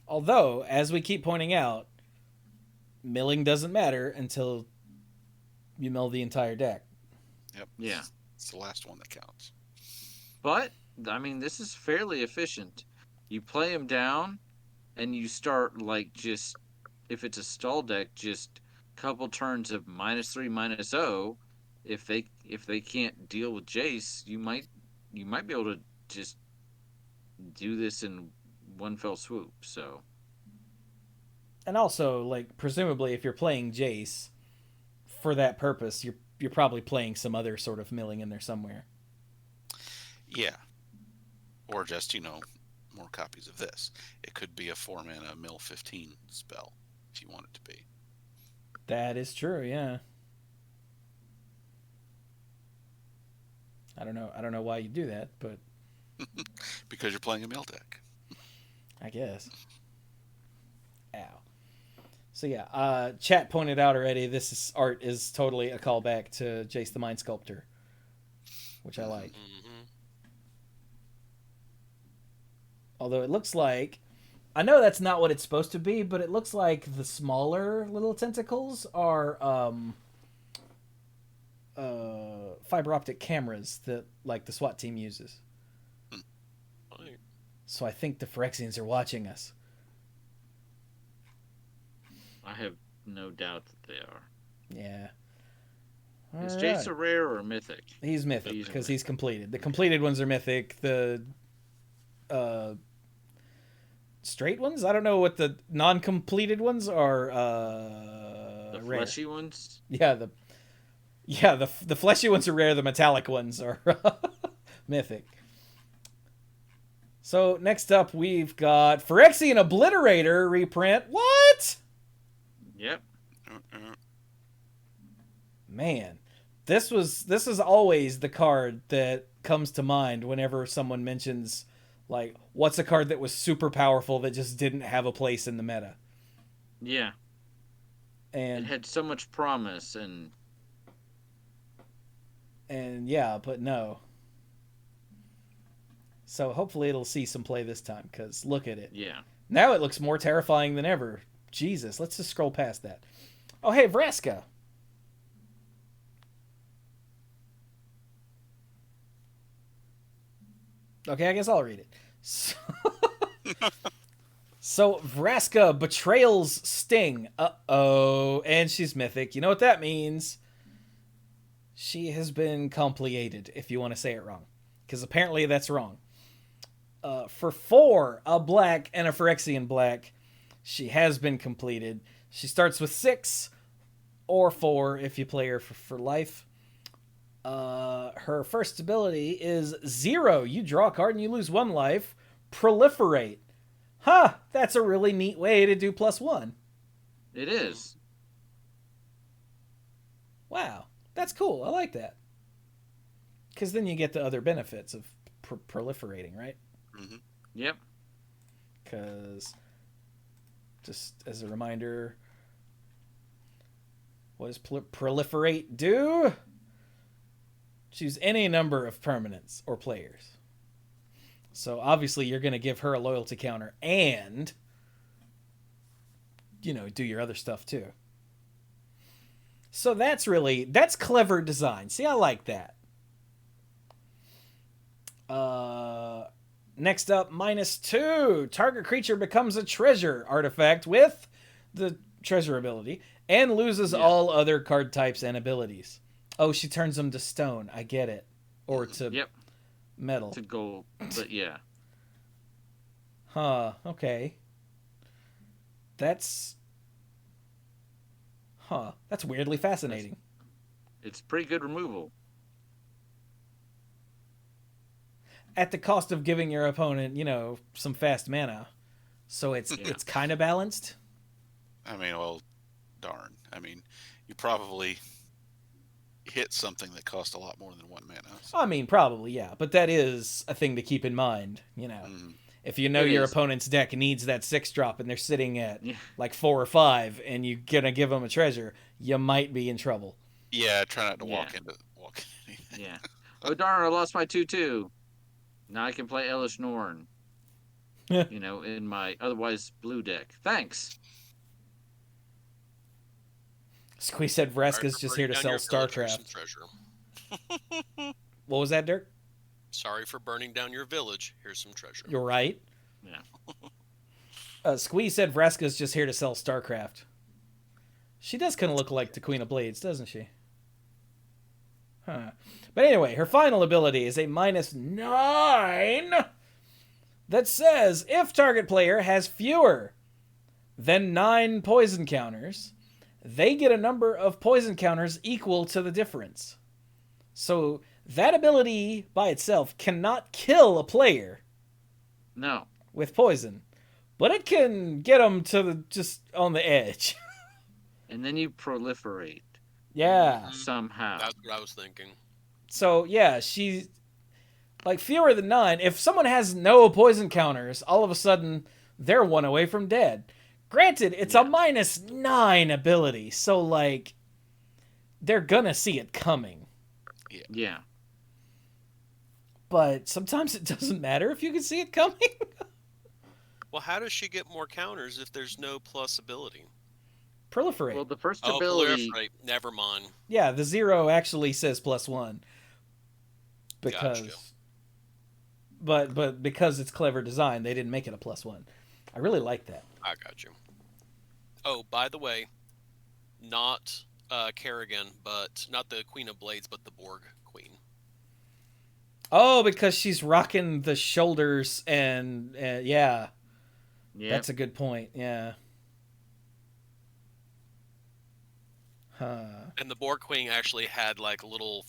Although, as we keep pointing out, milling doesn't matter until you mill the entire deck. Yep. Yeah. It's the last one that counts. But, I mean, this is fairly efficient. You play them down, and you start, just, if it's a stall deck, just a couple turns of -3, -0. If they can't deal with Jace, you might be able to just do this in one fell swoop. So, and also, presumably, if you're playing Jace for that purpose, you're probably playing some other sort of milling in there somewhere. Yeah. Or just, more copies of this. It could be a 4 mana mill 15 spell if you want it to be. That is true, yeah. I don't know why you do that, but because you're playing a mill deck. I guess. Ow. So yeah, chat pointed out already this art is totally a callback to Jace the Mind Sculptor, which I like. Mm-hmm. Although it looks like, I know that's not what it's supposed to be, but it looks like the smaller little tentacles are fiber optic cameras that the SWAT team uses. Right. So I think the Phyrexians are watching us. I have no doubt that they are. Yeah. Is Jace a rare or a mythic? He's mythic because he's completed. The completed ones are mythic. The straight ones, I don't know what the non-completed ones are. The rare. fleshy ones? Yeah, the fleshy ones are rare, the metallic ones are mythic. So next up we've got Phyrexia Obliterator reprint. What? Yep. Man, this is always the card that comes to mind whenever someone mentions, like, what's a card that was super powerful that just didn't have a place in the meta. Yeah. And it had so much promise, and yeah, but no. So hopefully it'll see some play this time, because look at it. yeah. Now it looks more terrifying than ever. Jesus, let's just scroll past that. Oh, hey, Vraska. Okay, I guess I'll read it. So Vraska betrayals Sting. Uh-oh. And she's mythic. You know what that means? She has been compleated, if you want to say it wrong. Because apparently that's wrong. For 4, a black and a Phyrexian black, she has been completed. She starts with 6 or 4 if you play her for life. Her first ability is 0. You draw a card and you lose 1 life. Proliferate. Huh, that's a really neat way to do +1. It is. Wow, that's cool. I like that. Because then you get the other benefits of proliferating, right? Mm-hmm. Yep. Because, just as a reminder, what does proliferate do? Choose any number of permanents or players. So obviously you're going to give her a loyalty counter and, do your other stuff too. So that's clever design. See, I like that. Next up, -2. Target creature becomes a treasure artifact with the treasure ability and loses all other card types and abilities. Oh, she turns them to stone. I get it. Or to metal. To gold, but yeah. Huh, okay. That's weirdly fascinating. It's pretty good removal. At the cost of giving your opponent, some fast mana. So it's kind of balanced. I mean, well, darn. I mean, you probably hit something that cost a lot more than 1 mana. So. I mean, probably, yeah. But that is a thing to keep in mind, If you know your opponent's deck needs that 6-drop and they're sitting at like 4 or 5 and you're going to give them a treasure, you might be in trouble. Yeah, try not to walk into anything. Yeah. Oh, darn, I lost my 2/2. Now I can play Elish Norn. In my otherwise blue deck. Thanks. Squeeze said Vraska's just here to sell StarCraft. What was that, Dirk? Sorry for burning down your village. Here's some treasure. You're right. Yeah. Squeeze said Vraska's just here to sell StarCraft. She does kind of look like the Queen of Blades, doesn't she? Huh. But anyway, her final ability is a -9 that says if target player has fewer than 9 poison counters, they get a number of poison counters equal to the difference. So that ability by itself cannot kill a player. No. With poison, but it can get them to just on the edge. And then you proliferate. Yeah. Somehow. That's what I was thinking. So yeah, she's like fewer than 9. If someone has no poison counters, all of a sudden they're 1 away from dead. Granted, it's a -9 ability, so like they're gonna see it coming. Yeah. But sometimes it doesn't matter if you can see it coming. Well, how does she get more counters if there's no plus ability? Proliferate. Well, the first ability. Proliferate. Never mind. Yeah, the 0 actually says +1. Because. Gotcha. But because it's clever design, they didn't make it a +1. I really like that. I got you. Oh, by the way, not Kerrigan, but not the Queen of Blades, but the Borg Queen. Oh, because she's rocking the shoulders and yeah. Yeah. That's a good point. Yeah. Huh. And the Borg Queen actually had like little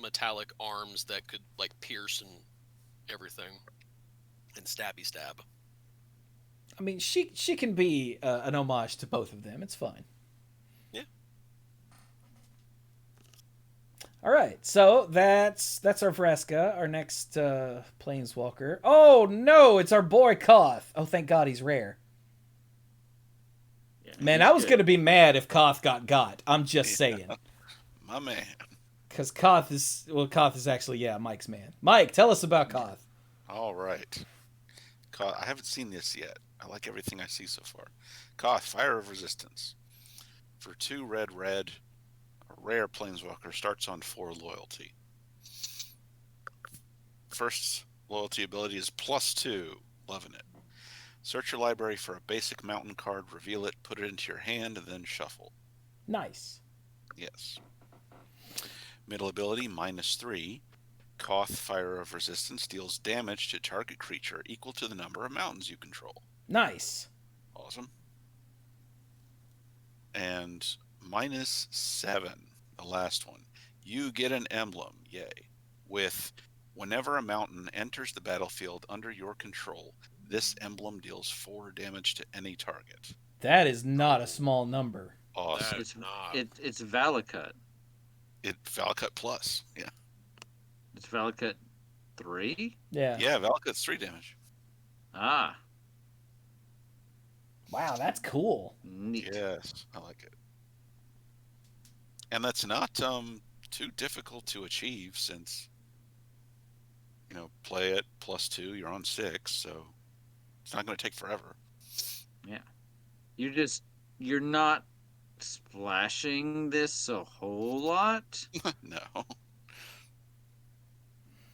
metallic arms that could like pierce and everything and stabby stab. I mean, she can be an homage to both of them. It's fine. Yeah. All right, so that's our Vraska, our next planeswalker. Oh no, it's our boy Koth. Oh, thank God he's rare. Yeah, Man, he's I was good. gonna be mad if Koth got. I'm just saying, My man. because Koth is actually Mike's man. Mike, tell us about Koth. All right. I haven't seen this yet. I like everything I see so far. Koth, Fire of Resistance. For 2 red, a rare planeswalker starts on 4 loyalty. First loyalty ability is +2. Loving it. Search your library for a basic mountain card, reveal it, put it into your hand, and then shuffle. Nice. Yes. Middle ability, -3. Koth, Fire of Resistance, deals damage to target creature equal to the number of mountains you control. Nice. Awesome. And -7, the last one. You get an emblem, yay, with whenever a mountain enters the battlefield under your control, this emblem deals 4 damage to any target. That is not a small number. Awesome. That's not. It's Valakut. Valakut Plus. Yeah. It's Valakut 3. Yeah. Yeah, Valakut's 3 damage. Ah, Wow, that's cool. neat. Yes, I like it. And that's not too difficult to achieve since play it +2, you're on 6, so it's not going to take forever. Yeah, you're not splashing this a whole lot. No.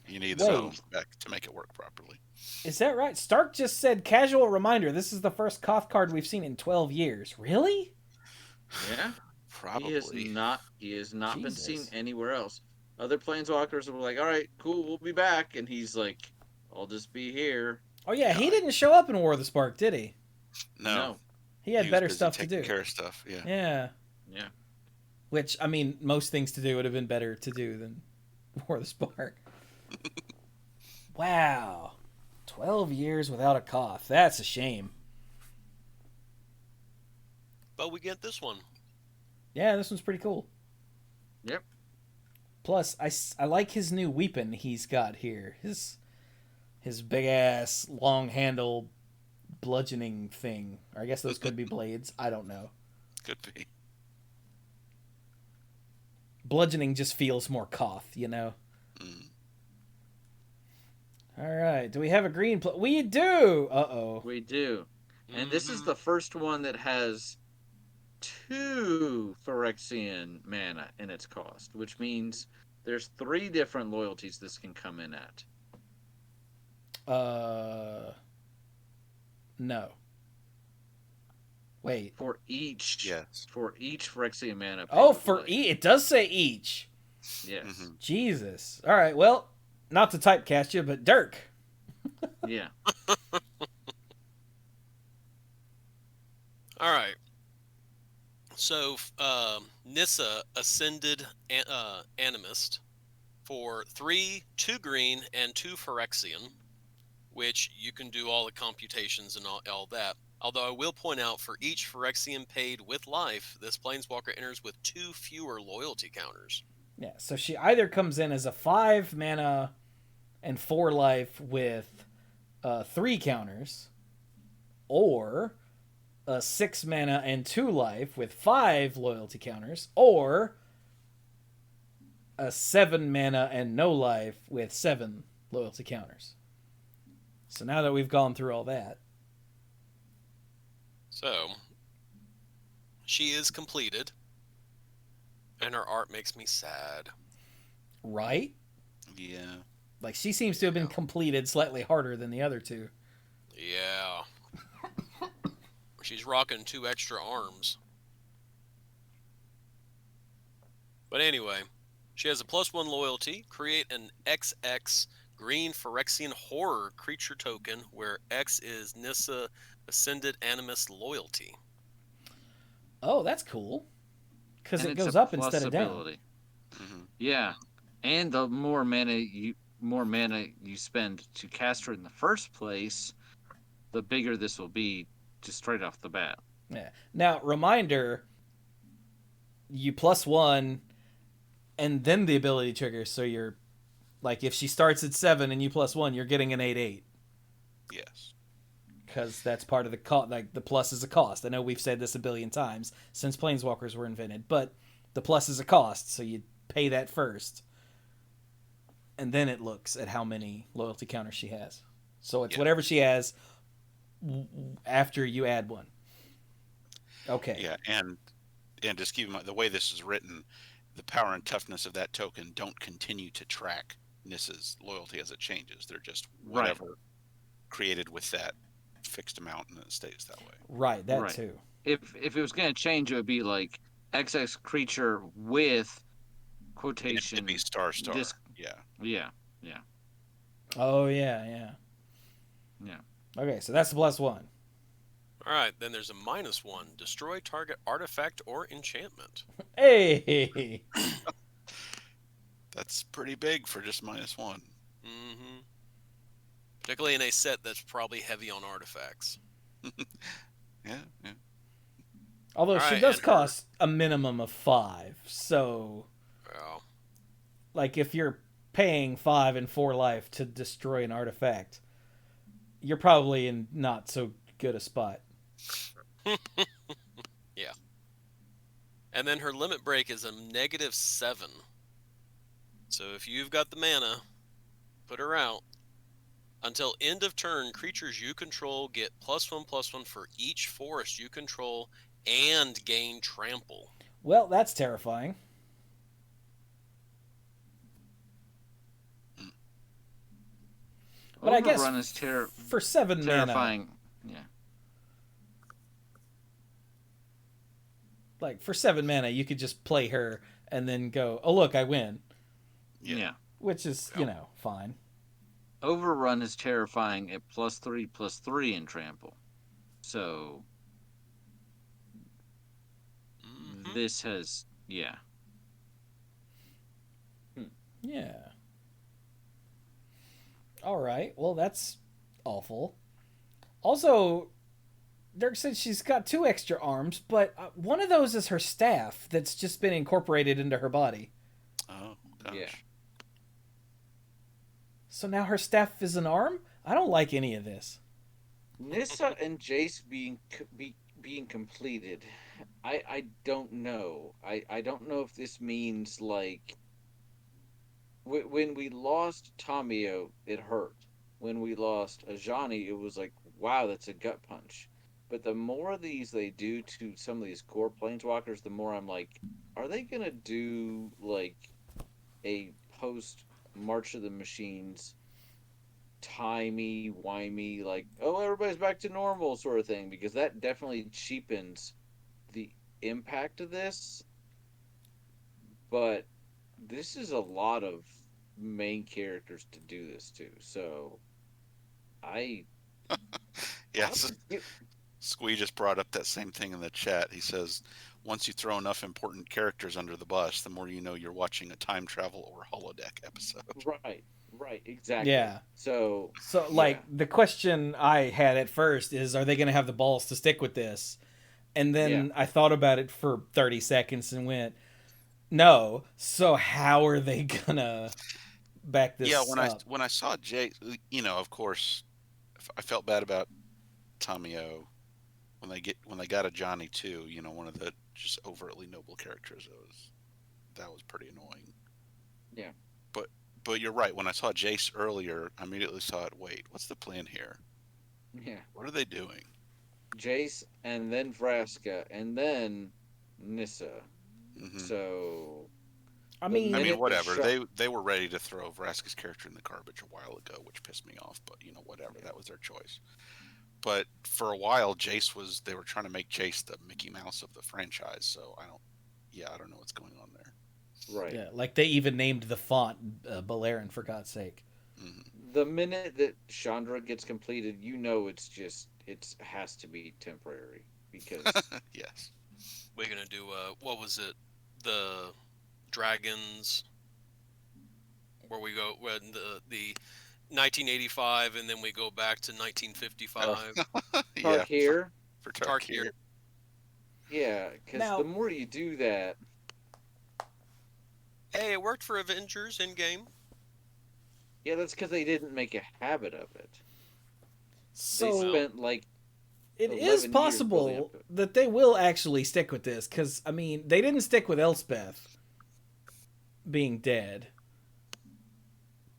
You need Wait. some back to make it work properly. Is that right? Stark just said, casual reminder, this is the first Koth card we've seen in 12 years. Really? Yeah, Probably. He has not been seen Jesus. anywhere else. Other planeswalkers were like, "All right, cool, we'll be back," and he's like, "I'll just be here." Oh, yeah, he Yeah. didn't show up in War of the Spark, did he? No. He had was better busy stuff to taking do. care of stuff, yeah. Yeah. Yeah. Which, I mean, most things to do would have been better to do than War of the Spark. Wow. 12 years without a Koth. That's a shame. But we get this one. Yeah, this one's pretty cool. Yep. Plus, I like his new weapon he's got here. His big ass long handle bludgeoning thing. Or I guess those could be blades. I don't know. Could be. Bludgeoning just feels more Koth, you know? Mm. All right. Do we have a green? We do. Uh-oh. We do. And this is the first one that has 2 Phyrexian mana in its cost, which means there's 3 different loyalties this can come in at. No. Wait. For each Phyrexian mana. Oh, for each. It does say each. Yes. Mm-hmm. Jesus. All right. Well, not to typecast you, but Dirk. Yeah. All right. So, Nissa Ascended Animist for 3, 2 green, and 2 Phyrexian, which you can do all the computations and all that. Although I will point out, for each Phyrexian paid with life, this Planeswalker enters with 2 fewer loyalty counters. Yeah, so she either comes in as a 5 mana and 4 life with 3 counters, or a 6 mana and 2 life with 5 loyalty counters, or a 7 mana and no life with 7 loyalty counters. So now that we've gone through all that. So, she is completed, and her art makes me sad. Right? Yeah. Like, she seems to have been completed slightly harder than the other two. Yeah. She's rocking 2 extra arms. But anyway, she has a +1 loyalty. Create an XX green Phyrexian horror creature token where X is Nissa Ascended Animist loyalty. Oh, that's cool. because and it it's goes a up plus instead of down. ability. Mm-hmm. Yeah, and the more mana you spend to cast her in the first place, the bigger this will be just straight off the bat. Yeah. Now, reminder: you +1, and then the ability triggers. So you're like, if she starts at 7 and you +1, you're getting an 8/8. Yes. Because that's part of the cost. Like, the plus is a cost. I know we've said this a billion times since planeswalkers were invented, but the plus is a cost, so you pay that first, and then it looks at how many loyalty counters she has. So it's whatever she has after you add one. Okay. Yeah, and just keep in mind the way this is written, the power and toughness of that token don't continue to track Nissa's loyalty as it changes. They're just whatever created with that fixed amount, and it stays that way. Right. That too. If it was going to change, it would be like XX creature with quotation. It'd be star. This, Yeah. yeah. Oh yeah. Okay, so that's the +1. All right, then there's a -1. Destroy target artifact or enchantment. Hey. That's pretty big for just -1. Mm-hmm. Particularly in a set that's probably heavy on artifacts. Yeah. Although All she right, does and cost a minimum of 5, so Well, like if you're paying 5 and 4 life to destroy an artifact, you're probably in not so good a spot. yeah. And then her limit break is a -7. So if you've got the mana, put her out. Until end of turn, creatures you control get +1/+1 for each forest you control and gain trample. Well, that's terrifying. But I guess Overrun is for 7 terrifying. mana, Yeah. like for 7 mana, you could just play her and then go, "Oh look, I win," Yeah. which is fine. Overrun is terrifying at +3/+3 in trample. So this has Yeah. All right. Well, that's awful. Also, Dirk said she's got 2 extra arms, but one of those is her staff that's just been incorporated into her body. Oh gosh. Yeah. So now her staff is an arm? I don't like any of this. Nissa and Jace being completed. I don't know. I don't know if this means like when we lost Tamio, it hurt. When we lost Ajani, it was like, wow, that's a gut punch. But the more of these they do to some of these core planeswalkers, the more I'm like, are they gonna do like a post March of the Machines timey wimey like, oh, everybody's back to normal sort of thing? Because that definitely cheapens the impact of this. But this is a lot of main characters to do this to. So Yes. Squee just brought up that same thing in the chat. He says, once you throw enough important characters under the bus, the more you know you're watching a time travel or holodeck episode. Right, exactly. Yeah. So the question I had at first is, are they going to have the balls to stick with this? And then I thought about it for 30 seconds and went, no. So how are they going to back this up? When I saw Jay, of course, I felt bad about Tamio when they got a Johnny too. One of the just overtly noble characters. That was pretty annoying. Yeah. But you're right. When I saw Jace earlier, I immediately saw it. Wait, what's the plan here? Yeah. What are they doing? Jace and then Vraska and then Nissa. Mm-hmm. So I mean, whatever. They were ready to throw Vraska's character in the garbage a while ago, which pissed me off. But whatever. That was their choice. But for a while, they were trying to make Jace the Mickey Mouse of the franchise. So I don't know what's going on there. Right. Yeah, like they even named the font Balerion, for God's sake. Mm-hmm. The minute that Chandra gets completed, it has to be temporary because yes. We're gonna do what was it? the dragons, where we go when the 1985, and then we go back to 1955. Yeah, Tarkir. for Tarkir. Tarkir. Yeah, because the Now, more you do that, Hey, it worked for Avengers Endgame. yeah, that's because they didn't make a habit of it. They so spent like it is 11 years building up possible to it. that they will actually stick with this, because, I mean, they didn't stick with Elspeth being dead,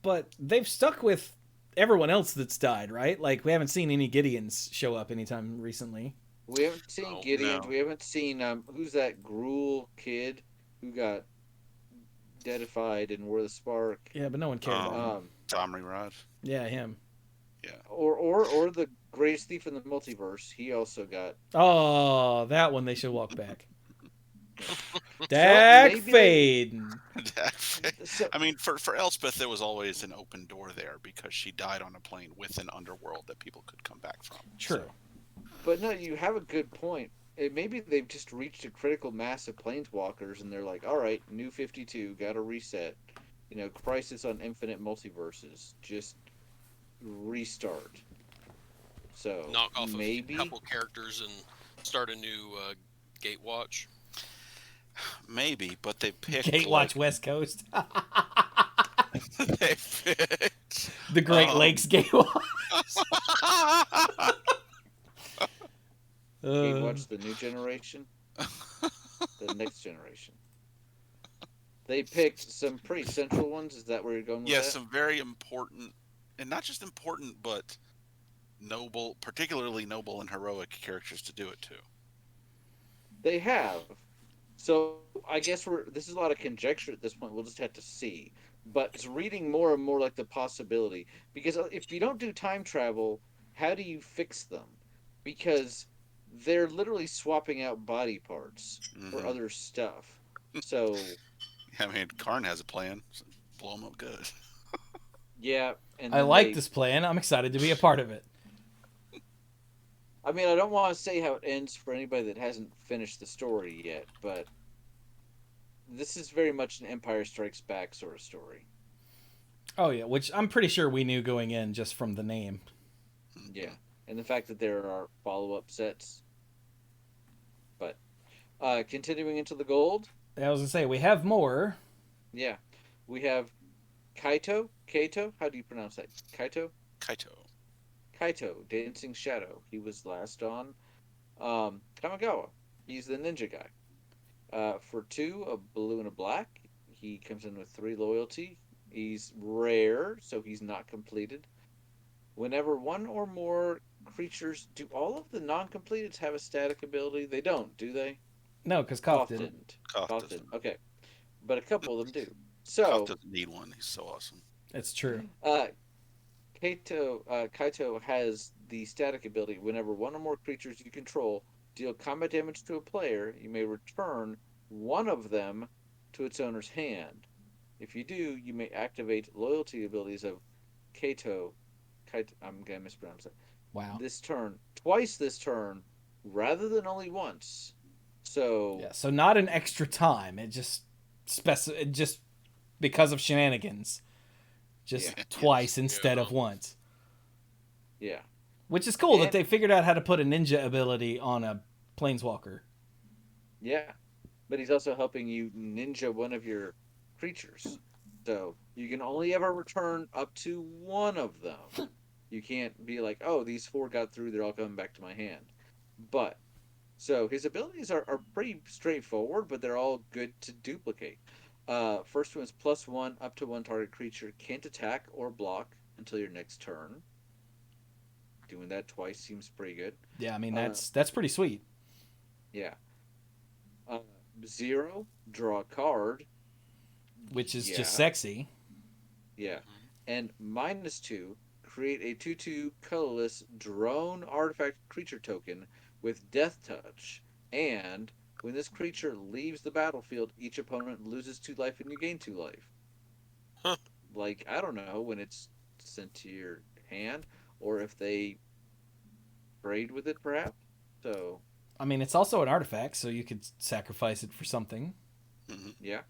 but they've stuck with everyone else that's died, right? Like, we haven't seen any Gideons show up anytime recently. We haven't seen Oh, Gideon's. no. We haven't seen who's that Gruul kid who got deadified in War of the Spark. Yeah, but no one cared about him. Um, Tommy Rod. Yeah, him. Yeah. or the greatest thief in the multiverse. He also got. Oh, that one they should walk back. Yeah. So Dak maybe they. Faden. So I mean, for Elspeth, there was always an open door there because she died on a plane with an underworld that people could come back from. True. So, But no, you have a good point. Maybe they've just reached a critical mass of planeswalkers, and they're like, "All right, new 52, got to reset." Crisis on Infinite Multiverses, just restart. So Knock off a maybe, couple characters and start a new Gatewatch. maybe, but they picked Gatewatch West Coast. they picked. The Great Lakes Gatewatch. Gatewatch the new generation, the next generation. They picked some pretty central ones. Is that where you're going with Yes, that? some very important, and not just important, but noble, particularly noble and heroic characters to do it to. They have. So I guess this is a lot of conjecture at this point. We'll just have to see. But it's reading more and more like the possibility, because if you don't do time travel, how do you fix them? Because they're literally swapping out body parts for Hmm. other stuff. So I mean, Karn has a plan. So blow him up good. yeah, and I then like this plan. I'm excited to be a part of it. I mean, I don't want to say how it ends for anybody that hasn't finished the story yet, but this is very much an Empire Strikes Back sort of story. Oh, yeah, which I'm pretty sure we knew going in just from the name. Yeah, and the fact that there are follow-up sets. But continuing into the gold, I was going to say, we have more. yeah, we have Kaito. Kaito, how do you pronounce that? Kaito. Kaito. Kaito, Dancing Shadow. He was last on Kamigawa. He's the ninja guy. For 2, a blue and a black. He comes in with 3 loyalty. He's rare, so he's not completed. Whenever one or more creatures, do all of the non-completeds have a static ability? They don't, do they? No, because Koth Koth didn't. didn't. Koth Koth doesn't. didn't. Okay, but a couple of them do. Koth So, doesn't need one. He's so awesome. It's true. uh, Kaito has the static ability. Whenever one or more creatures you control deal combat damage to a player, you may return one of them to its owner's hand. If you do, you may activate loyalty abilities of Kaito. I'm gonna mispronounce it. Wow. Twice this turn, rather than only once. So Yeah, so not an extra time. It just because of shenanigans. Just yeah, twice instead Yeah. of once. yeah, Which is cool that and they figured out how to put a ninja ability on a planeswalker. yeah. But he's also helping you ninja one of your creatures. So you can only ever return up to one of them. You can't be like, oh, these 4 got through, they're all coming back to my hand. But so his abilities are pretty straightforward, but they're all good to duplicate. First one is +1 up to 1 target creature can't attack or block until your next turn. Doing that twice seems pretty good. Yeah, I mean Uh, that's pretty sweet. yeah. Uh, 0, draw a card. Which is just Yeah, sexy. yeah. And -2, create a 2/2 colorless drone artifact creature token with Death Touch. And when this creature leaves the battlefield, each opponent loses 2 life and you gain 2 life. Huh. Like, I don't know when it's sent to your hand, or if they trade with it, perhaps. So, I mean, it's also an artifact, so you could sacrifice it for something. Mm-hmm. Yeah,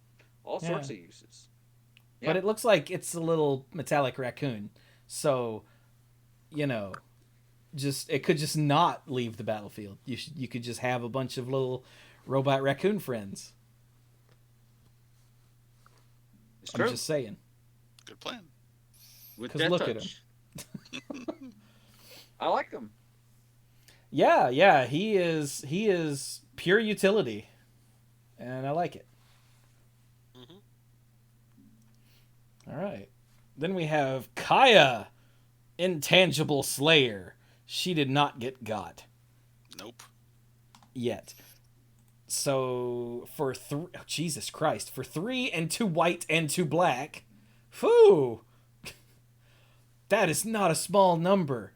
all Yeah. sorts of uses. But Yeah, it looks like it's a little metallic raccoon. So, you know, just it could just not leave the battlefield. You could just have a bunch of little robot raccoon friends. it's I'm true. just saying. Good plan. With Cuz Death look at him. Touch, I like them. Yeah, yeah, he is pure utility and I like it. Hmm. All right. Then we have Kaya, Intangible Slayer. She did not get got Nope. yet. So Jesus Christ, for 3 and 2 white and 2 black, whew, that is not a small number.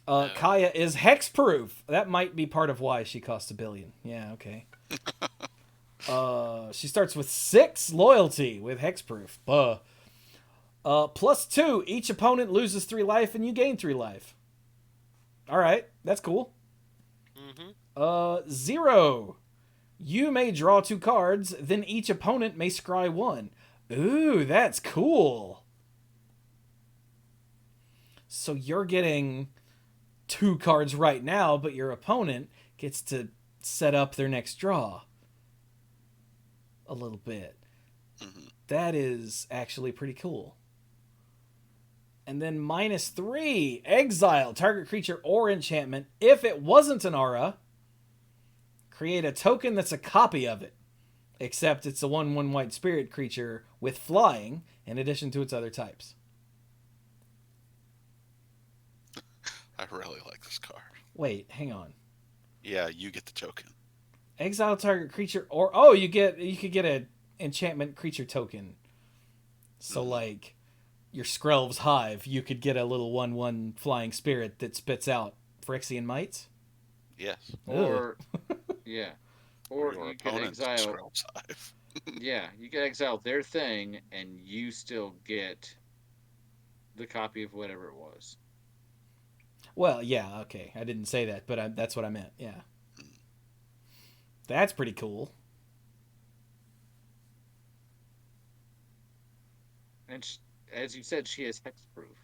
No. Kaya is hexproof. That might be part of why she costs $1 billion. Yeah, okay. She starts with 6 loyalty with hexproof. +2. Each opponent loses 3 life and you gain 3 life. All right, that's cool. Hmm. 0. You may draw 2 cards, then each opponent may scry 1. Ooh, that's cool. So you're getting 2 cards right now, but your opponent gets to set up their next draw a little bit. Mm-hmm. That is actually pretty cool. And then -3, exile target creature or enchantment. If it wasn't an aura, create a token that's a copy of it, except it's a 1/1 white spirit creature with flying in addition to its other types. I really like this card. Wait, hang on. Yeah, you get the token. Exile target creature or you could get a enchantment creature token. So Mm-hmm. like your Skrelv's Hive, you could get a little 1/1 flying spirit that spits out Phyrexian mites. Yes. Ugh. Or yeah, Or or your you could opponent's exile. Scrub's Hive. Yeah, you could exile their thing, and you still get the copy of whatever it was. Well, yeah, okay. I didn't say that, but that's what I meant. Yeah. That's pretty cool. And as you said, she has hexproof.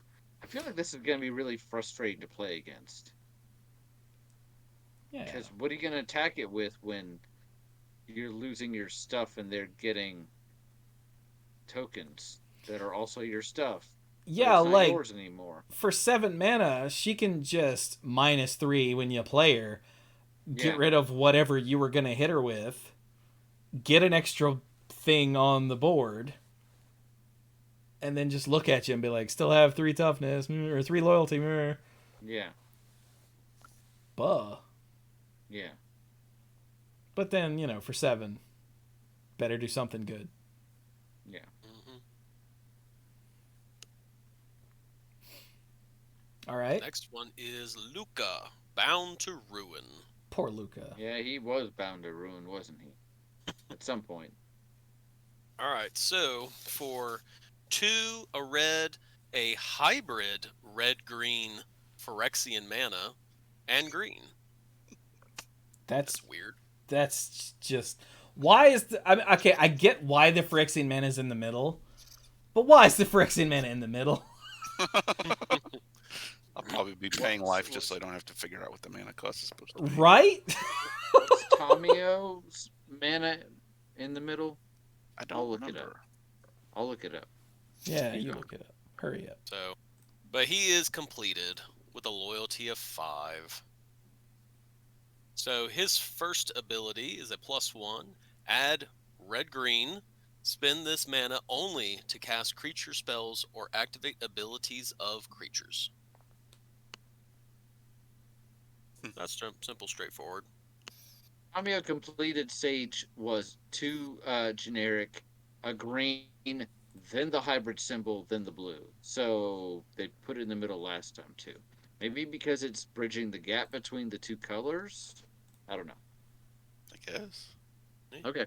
I feel like this is going to be really frustrating to play against. Yeah. Because what are you going to attack it with when you're losing your stuff and they're getting tokens that are also your stuff, but Yeah, it's not like yours anymore? for 7 mana, she can just -3 when you play her, get Yeah, rid of whatever you were going to hit her with, get an extra thing on the board, and then just look at you and be like, still have 3 toughness or 3 loyalty. yeah, Buh. yeah. But then, for 7, better do something good. Yeah. Hmm. All right. Next one is Luca, Bound to Ruin. Poor Luca. Yeah, he was bound to ruin, wasn't he? At some point. All right, so for 2, a red, a hybrid red-green Phyrexian mana, and green. That's That's weird. that's just why is I mean, okay, I get why the Phyrexian mana is in the middle, but why is the Phyrexian mana in the middle? I'll probably be paying life just so I don't have to figure out what the mana cost is supposed to be. Right? What's Tamio's mana in the middle? I I'll don't look it remember. up. I'll look it up. Yeah, You you go. look it up. Hurry up. So, but he is completed with a loyalty of 5. So his first ability is a +1. Add red green. Spend this mana only to cast creature spells or activate abilities of creatures. That's simple, straightforward. Tamio completed Sage was 2 generic, a green, then the hybrid symbol, then the blue. So they put it in the middle last time too. Maybe because it's bridging the gap between the 2 colors. I don't know. I guess. Okay.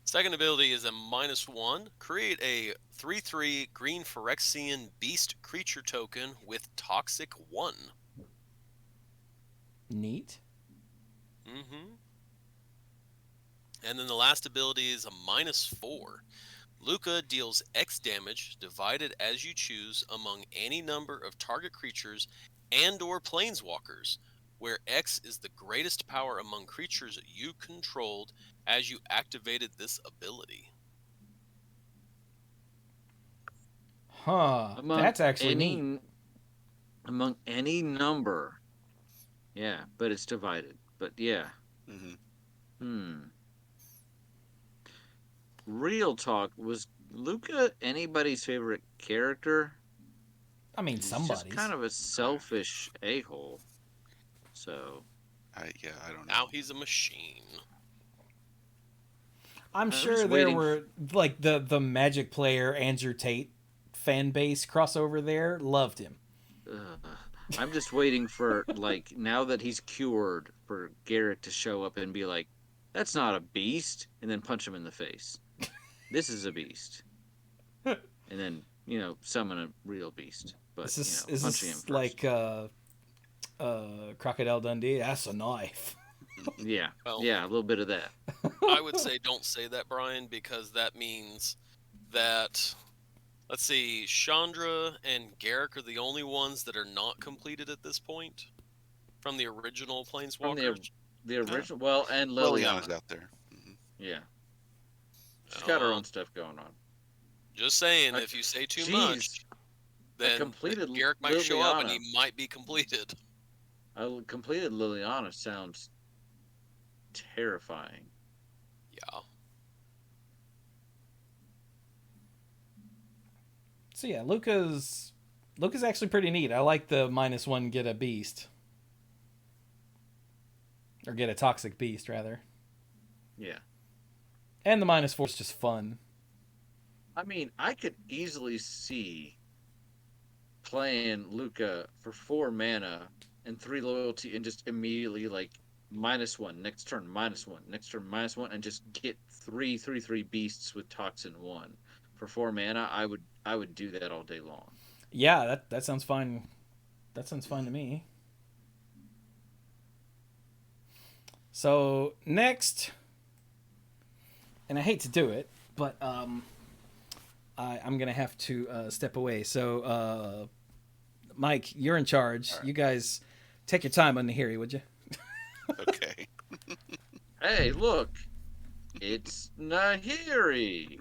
Second ability is a -1. Create a 3/3 green Phyrexian beast creature token with Toxic 1. Neat. Mm-hmm. And then the last ability is a -4. Luca deals X damage divided as you choose among any number of target creatures and/or planeswalkers, where X is the greatest power among creatures you controlled as you activated this ability. Huh. Among That's actually neat. among any number. Yeah, but it's divided. But yeah. Mm-hmm. Hmm. Real talk, was Luca anybody's favorite character? I mean, 'Cause he's just somebody's. kind of a selfish a-hole. So, I don't Now know. he's a machine. I'm I'm sure just there waiting were like the Magic player Andrew Tate fan base crossover there loved him. I'm just waiting for, like, now that he's cured, for Garrett to show up and be like, "That's not a beast," and then punch him in the face. This is a beast. And then, summon a real beast. But, Is punching him this first. like Crocodile Dundee? That's a knife. Yeah. Well, Yeah, a little bit of that. I would say don't say that, Brian, because that means that, let's see, Chandra and Garrick are the only ones that are not completed at this point from the original From Planeswalkers. the Uh, original, well, and Liliana's Liliana. out there. Mm-hmm. Yeah. She's got her Well, own stuff going on. just saying, Uh, if you say too Jeez, much, a then completed Garrick might show up and Liliana. he might be completed. A completed Liliana sounds terrifying. Yeah. So yeah, Luca's actually pretty neat. I like the -1 get a beast. Or get a toxic beast rather. Yeah. And the -4 is just fun. I mean, I could easily see playing Luca for 4 mana and 3 loyalty and just immediately like -1 next turn, -1 next turn, -1, and just get 3/3/3 beasts with toxin 1 for 4 mana. I would do that all day long. Yeah, that sounds fine. That sounds fine to me. So next, and I hate to do it, but I'm gonna have to step away. So Mike, you're in charge. All right. You guys take your time on Nahiri, would you? Okay. Hey, look, it's Nahiri.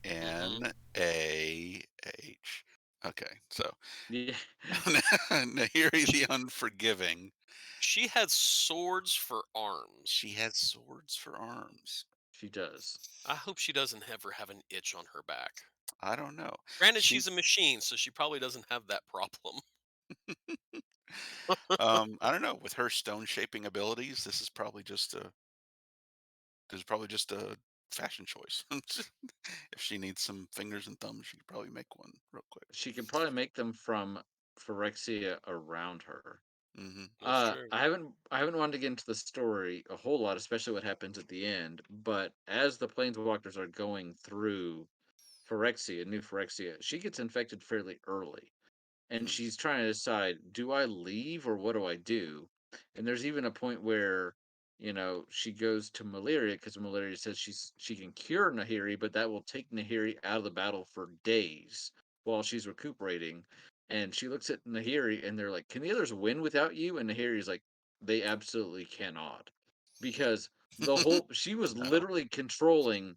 Hmm. N-A-H. Okay, so Yeah, Nahiri she, the Unforgiving. She had swords for arms. She has swords for arms. she does. I hope she doesn't ever have an itch on her back. I don't know. Granted, She, she's a machine, so she probably doesn't have that problem. I don't know. With her stone shaping abilities, this is probably just a fashion choice. If she needs some fingers and thumbs, she could probably make one real quick. She can probably make them from Phyrexia around her. Hmm. That's true. I haven't wanted to get into the story a whole lot, especially what happens at the end. But as the planeswalkers are going through Phyrexia, New Phyrexia, she gets infected fairly early, and she's trying to decide, do I leave or what do I do? And there's even a point where she goes to Malaria because Malaria says she can cure Nahiri, but that will take Nahiri out of the battle for days while she's recuperating. And she looks at Nahiri and they're like, "Can the others win without you?" And Nahiri's like, "They absolutely cannot," because the whole she was No. literally controlling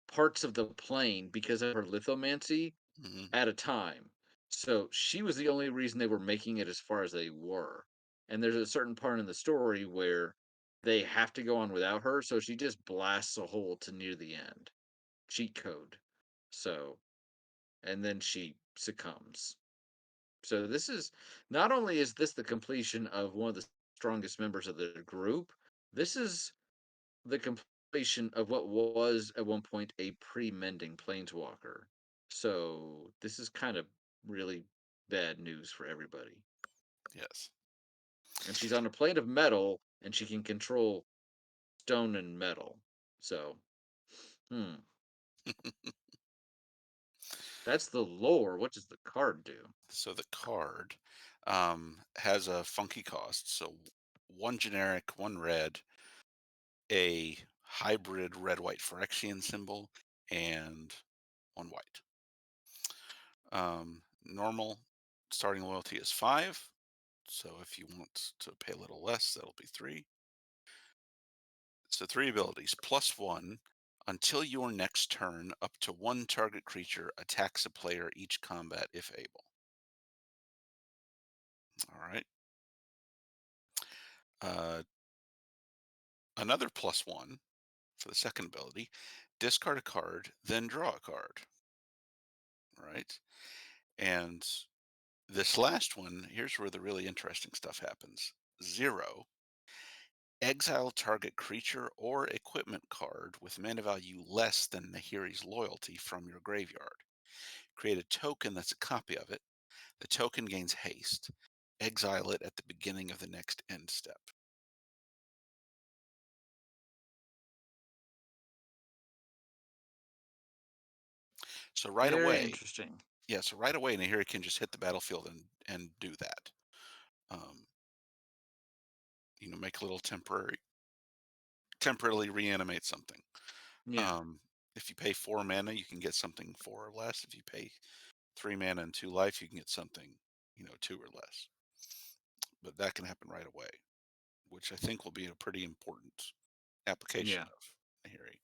parts of the plane because of her lithomancy Hmm. at a time. So she was the only reason they were making it as far as they were. And there's a certain part in the story where they have to go on without her, so she just blasts a hole to near the end. Cheat code. So, and then she succumbs. So this is, not only is this the completion of one of the strongest members of the group, this is the completion of what was at one point a pre-mending planeswalker. So this is kind of really bad news for everybody. Yes. And she's on a plate of metal, and she can control stone and metal. So, hmm, that's the lore. What does the card do? So the card has a funky cost. So one generic, one red, a hybrid red-white Phyrexian symbol, and 1 white. Normal starting loyalty is 5. So if you want to pay a little less, that'll be 3. So 3 abilities. +1. Until your next turn, up to 1 target creature attacks a player each combat if able. All right. Another +1 for the second ability. Discard a card, then draw a card. All right. And this last one, here's where the really interesting stuff happens. 0. Exile target creature or equipment card with mana value less than Nahiri's loyalty from your graveyard. Create a token that's a copy of it. The token gains haste. Exile it at the beginning of the next end step. So right Very away, interesting. yeah, so right away, Nahiri can just hit the battlefield and do that. Make a little temporarily reanimate something. Yeah. If you pay 4 mana, you can get something 4 or less. If you pay 3 mana and 2 life, you can get something, 2 or less. But that can happen right away, which I think will be a pretty important application Yeah. of Nahiri.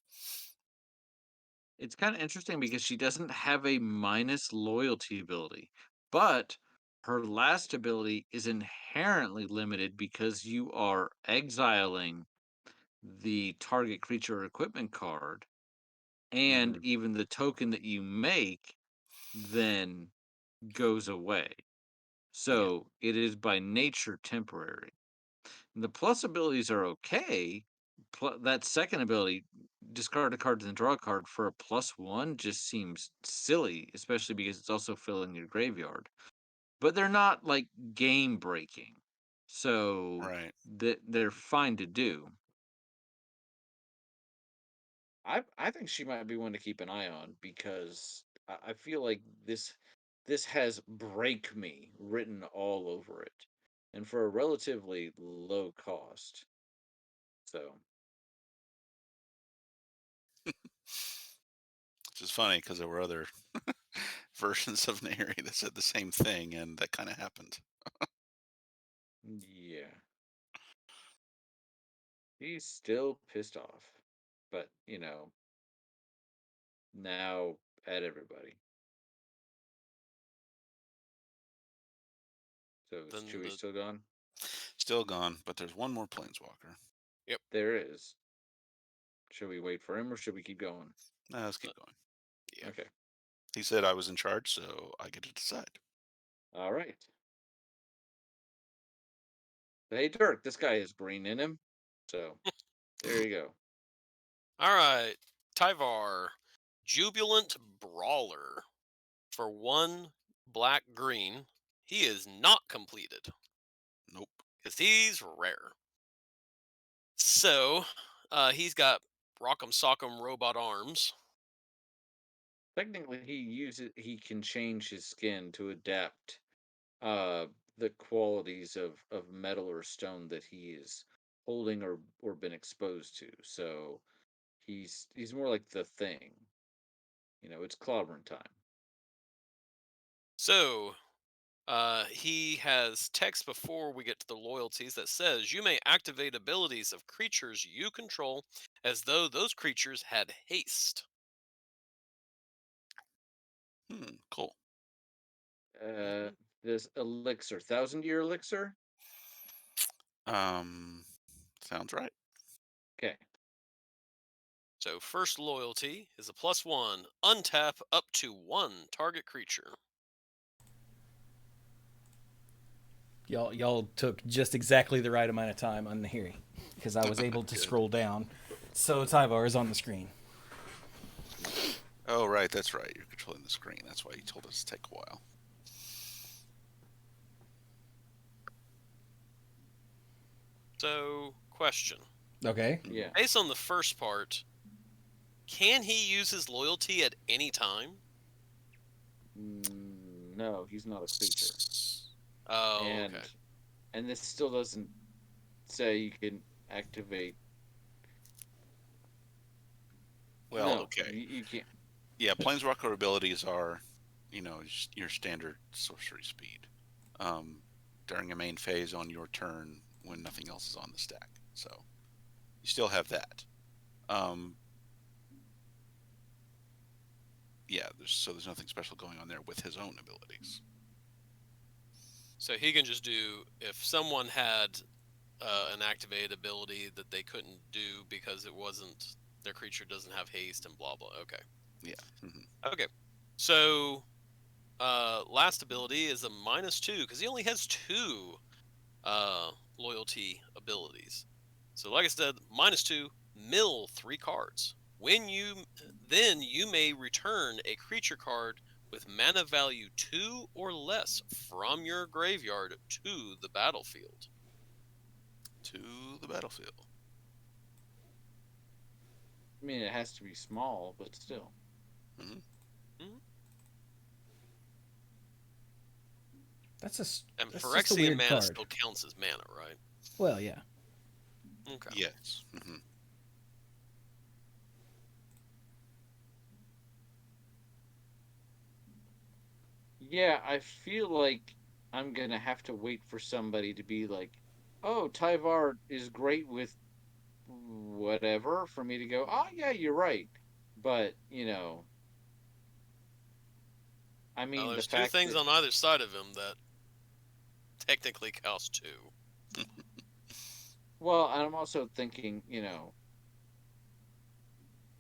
It's kind of interesting because she doesn't have a minus loyalty ability, but her last ability is inherently limited because you are exiling the target creature or equipment card, and Mhm. even the token that you make then goes away. Yeah, So it is by nature temporary. The plus abilities are okay. That second ability, discard a card and draw a card for a +1, just seems silly, especially because it's also filling your graveyard. But they're not like game breaking, so right. they're fine to do. I think she might be one to keep an eye on because I feel like this has break me written all over it, and for a relatively low cost. So Which is funny because there were other versions of Nahiri that said the same thing, and that kind of happened. yeah, he's still pissed off, but now at everybody. So is Then Chewie the still gone? Still gone, but there's one more planeswalker. yep. There is. Should we wait for him or should we keep going? Let's Uh, keep going. yeah. Okay. He said I was in charge, so I get to decide. All right. Hey, Dirk, this guy has green in him. So there you go. All right. Tyvar, Jubilant Brawler. For 1 black green, he is not completed Nope. because he's rare. So he's got Rock'em Sock'em Robot Arms. Technically, he can change his skin to adapt uh the qualities of metal or stone that he is holding or been exposed to. So he's more like the thing. It's clobbering time. So he has text before we get to the loyalties that says you may activate abilities of creatures you control as though those creatures had haste. Cool. Uh this elixir, 1,000-year elixir. Um, Sounds right. Okay. So first loyalty is a +1. Untap up to 1 target creature. Y'all took just exactly the right amount of time on the hearing because I was able to Good. scroll down. So Tyvar is on the screen. Oh, right. That's right. You're controlling the screen. That's why you told us to take a while. So, question. Okay. Yeah. Based on the first part, can he use his loyalty at any time? No, he's not a creature. Oh, okay. And this still doesn't say you can activate Okay. You can't. Yeah, planeswalker abilities are, your standard sorcery speed. Um, During a main phase on your turn when nothing else is on the stack. So you still have that. Um, yeah, there's nothing special going on there with his own abilities. So he can just do if someone had an activated ability that they couldn't do because it wasn't their creature doesn't have haste and blah blah. Okay. Yeah. Mm-hmm. Okay. So last ability is a -2 because he only has two loyalty abilities. So like I said, -2, mill 3 cards. When you then you may return a creature card with mana value 2 or less from your graveyard to the battlefield. To the battlefield. I mean, it has to be small, but still. Mm-hmm. Mm-hmm. And that's just a Phyrexia weird mana card. still counts as mana, right? Well, yeah. Okay. Yes. Mm-hmm. Yeah, I feel like I'm gonna have to wait for somebody to be like, "Oh, Tyvar is great with whatever," for me to go, "Oh yeah, you're right." But I Well, mean, the there's two fact things that on either side of him that technically counts 2. well, I'm also thinking,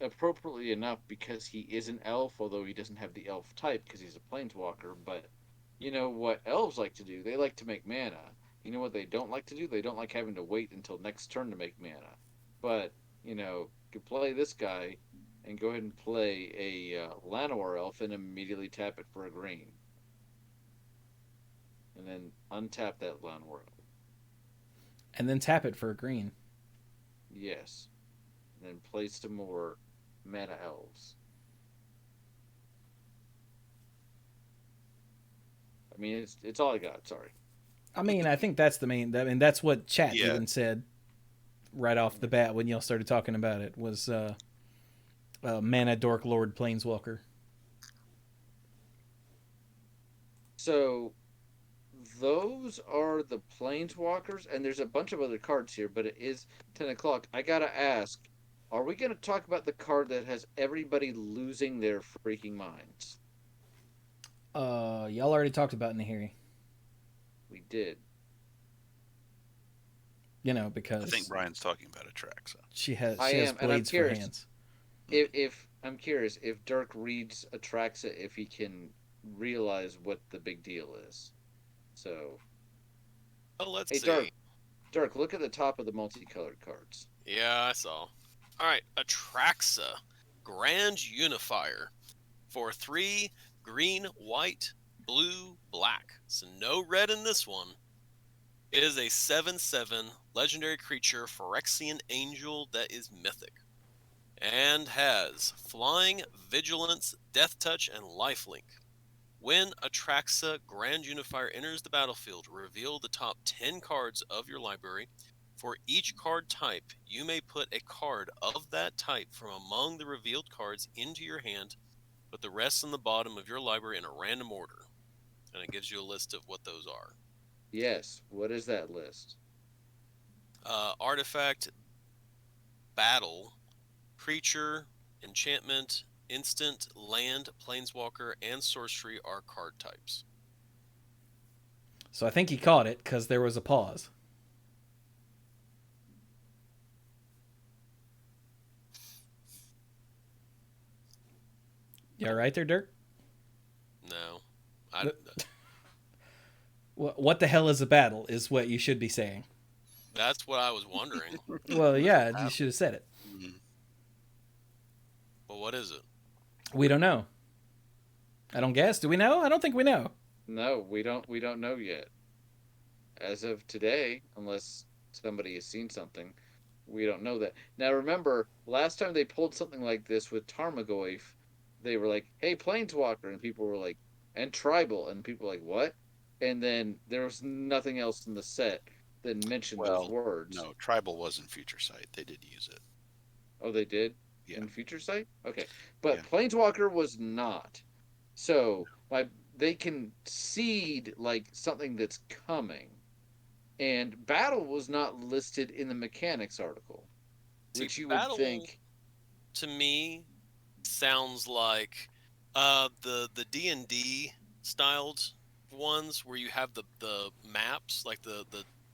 appropriately enough because he is an elf, although he doesn't have the elf type because he's a planeswalker. But you know what elves like to do? They like to make mana. You know what they don't like to do? They don't like having to wait until next turn to make mana. But you could play this guy and go ahead and play a Llanowar elf and immediately tap it for a green, and then untap that Llanowar elf. And then tap it for a green. Yes, and then play some more mana elves. I mean, it's all I got. Sorry. I mean, I think that's the main. I mean, that's what chat Yeah. even said right off the bat when y'all started talking about it was mana dork lord planeswalker. So those are the planeswalkers, and there's a bunch of other cards here, but it is 10 o'clock. I gotta ask, are we gonna talk about the card that has everybody losing their freaking minds? Y'all already talked about Nahiri. We did. I Because think Brian's talking about a track. So I she has am, and I'm blades for curious hands. if I'm curious if Dirk reads Atraxa, if he can realize what the big deal is. So, Oh, let's hey, see. Dirk, look at the top of the multicolored cards. Yeah, I saw. All right, Atraxa, Grand Unifier, for 3 green, white, blue, black. So no red in this one. It is a 7/7 legendary creature, Phyrexian Angel, that is mythic. And has Flying, Vigilance, Death Touch, and Lifelink. When Atraxa Grand Unifier enters the battlefield, reveal the top 10 cards of your library. For each card type, you may put a card of that type from among the revealed cards into your hand, put the rest on the bottom of your library in a random order. And it gives you a list of what those are. Yes, what is that list? Artifact, Battle, Creature, Enchantment, Instant, Land, Planeswalker, and Sorcery are card types. So I think he caught it because there was a pause. You all right there, Dirk? No. I, What the hell is a battle? Is what you should be saying. that's what I was wondering. Well, yeah, you should have said it. mm-hmm. Well, what is it? We don't know. I don't guess. Do we know? I don't think we know. No, we don't. We don't know yet. As of today, unless somebody has seen something, we don't know that. Now, remember, last time they pulled something like this with Tarmogoyf, they were like, "Hey, Planeswalker," and people were like, "And Tribal," and people were like, "What?" And then there was nothing else in the set that mentioned those Well, words. no, tribal was in Future Sight. They did use it. Oh, they did. Yeah. in Future Sight. Okay, but Yeah. Planeswalker was not. So they can seed like something that's coming, and Battle was not listed in the mechanics article, See, which you would battle think. to me sounds like the D&D styled ones where you have the maps, like the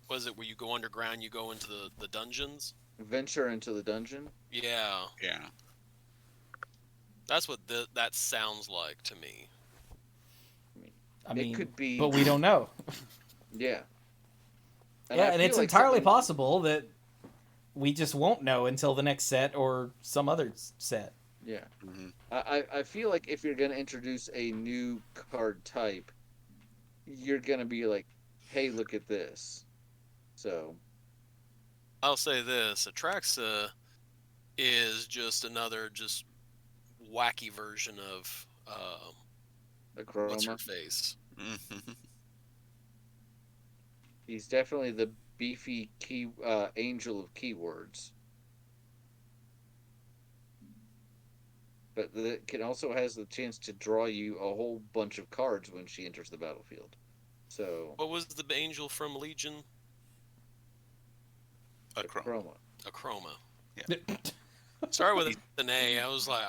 what is it, where you go underground, you go into the dungeons. Venture into the dungeon. Yeah, Yeah. that's what that sounds like to me. I mean, I it mean, could be, but we don't know. yeah. And Yeah, I and feel it's like entirely something, possible that we just won't know until the next set or some other set. yeah. Hmm. I feel like if you're gonna introduce a new card type, you're gonna be like, hey, look at this. So I'll say this: Atraxa is just another just wacky version of the what's her Chroma, face. Hmm. he's definitely the beefy key angel of keywords. But that can also has the chance to draw you a whole bunch of cards when she enters the battlefield. So What was the angel from Legion? A the Chrome. Chroma. A Chroma. Yeah. Started with He, an A. I was like,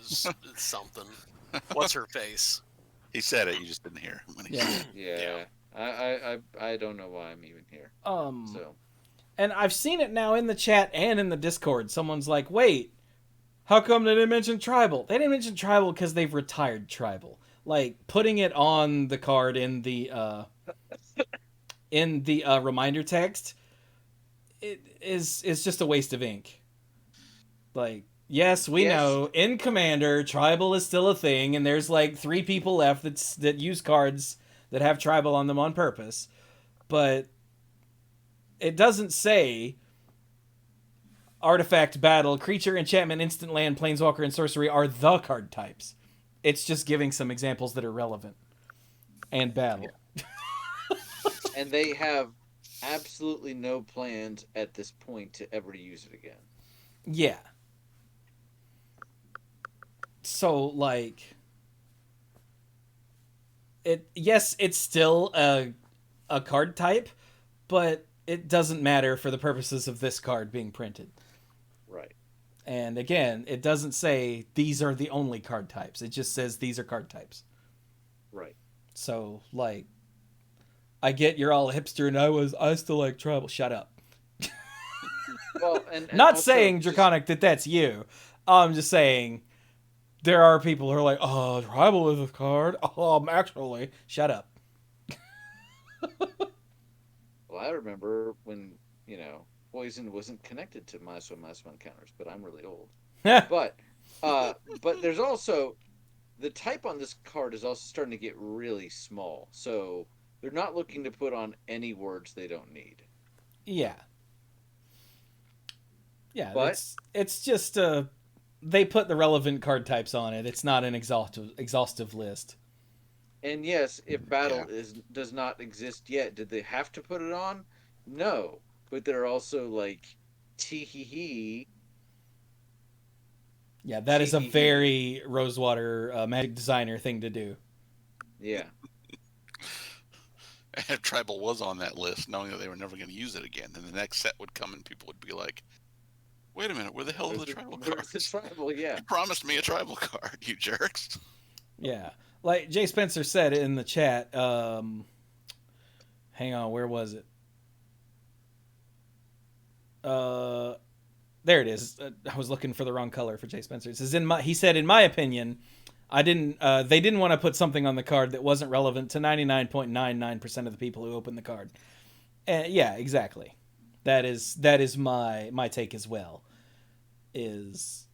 it's something. What's her face? he said it. You just didn't hear him when he Yeah. said it. Yeah. Yeah. I don't know why I'm even here. Um, So and I've seen it now in the chat and in the Discord. Someone's like, "Wait, how come they didn't mention tribal?" They didn't mention tribal because they've retired tribal. Like putting it on the card in the reminder text, it is just a waste of ink. Like, yes, we yes, know in Commander, tribal is still a thing, and there's like 3 people left that use cards that have tribal on them on purpose, but it doesn't say artifact, battle, creature, enchantment, instant land, planeswalker, and sorcery are the card types. It's just giving some examples that are relevant. And Yeah. battle. and they have absolutely no plans at this point to ever use it again. Yeah. So like yes, it's still a card type, but it doesn't matter for the purposes of this card being printed. Right. And again, it doesn't say these are the only card types. It just says these are card types. Right. So like I get you're all hipster and I still like tribal. Shut up. Well, and Not also saying just draconic that's you. I'm just saying there are people who are like, oh, tribal is a card. Actually, shut up. well, I remember when poison wasn't connected to -1/-1 counters, but I'm really old. But but there's also the type on this card is also starting to get really small. So they're not looking to put on any words they don't need. Yeah, yeah. But It's just they put the relevant card types on it. It's not an exhaustive list. and yes, if Yeah. battle is does not exist yet, did they have to put it on? No, but they're also like tee hee hee Yeah, that tee is a hee hee. very Rosewater Magic Designer thing to do. Yeah, If Tribal was on that list, knowing that they were never going to use it again, then the next set would come and people would be like, wait a minute, where the hell are the tribal where's the cards? tribal? Yeah, You promised me a tribal card, you jerks. Yeah, like Jay Spencer said in the chat. Hang on, where was it? Uh, there it is. I was looking for the wrong color for Jay Spencer. It says he said, in my opinion, I didn't. They didn't want to put something on the card that wasn't relevant to 99.99% of the people who open the card. Yeah, exactly. That is my take as well. Is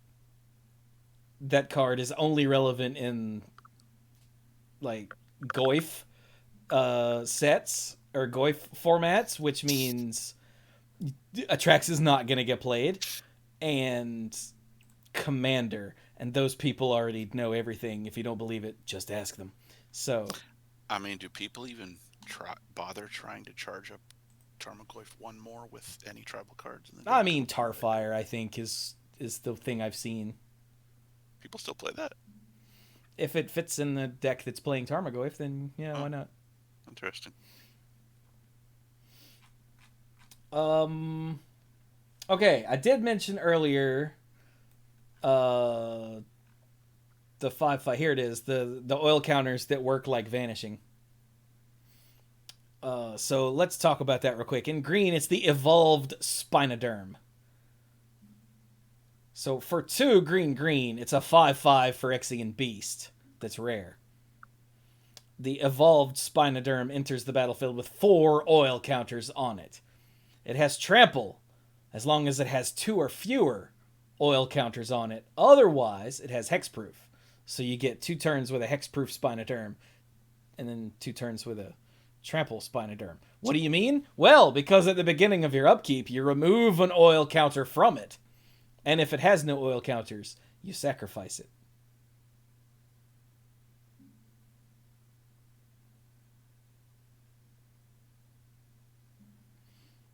that card is only relevant in like Goif sets or Goif formats, which means Atrax is not going to get played, and Commander, and those people already know everything. If you don't believe it, just ask them. So, I mean, do people even bother trying to charge up Tarmogoyf one more with any tribal cards in the I deck? mean, Tarfire, I think is the thing I've seen. People still play that. If it fits in the deck that's playing Tarmogoyf, then yeah, why not? Interesting. Okay, I did mention earlier the 5/5. Here it is, the oil counters that work like vanishing. So let's talk about that real quick. In green, it's the evolved Spinoderm. So for 2 green, it's a 5/5 Phyrexian beast that's rare. The evolved Spinoderm enters the battlefield with 4 oil counters on it. It has trample, as long as it has 2 or fewer oil counters on it. Otherwise, it has hexproof. So you get 2 turns with a hexproof Spinoderm, and then 2 turns with a trample Spinoderm. What do you mean? Well, because at the beginning of your upkeep, you remove an oil counter from it. And if it has no oil counters, you sacrifice it.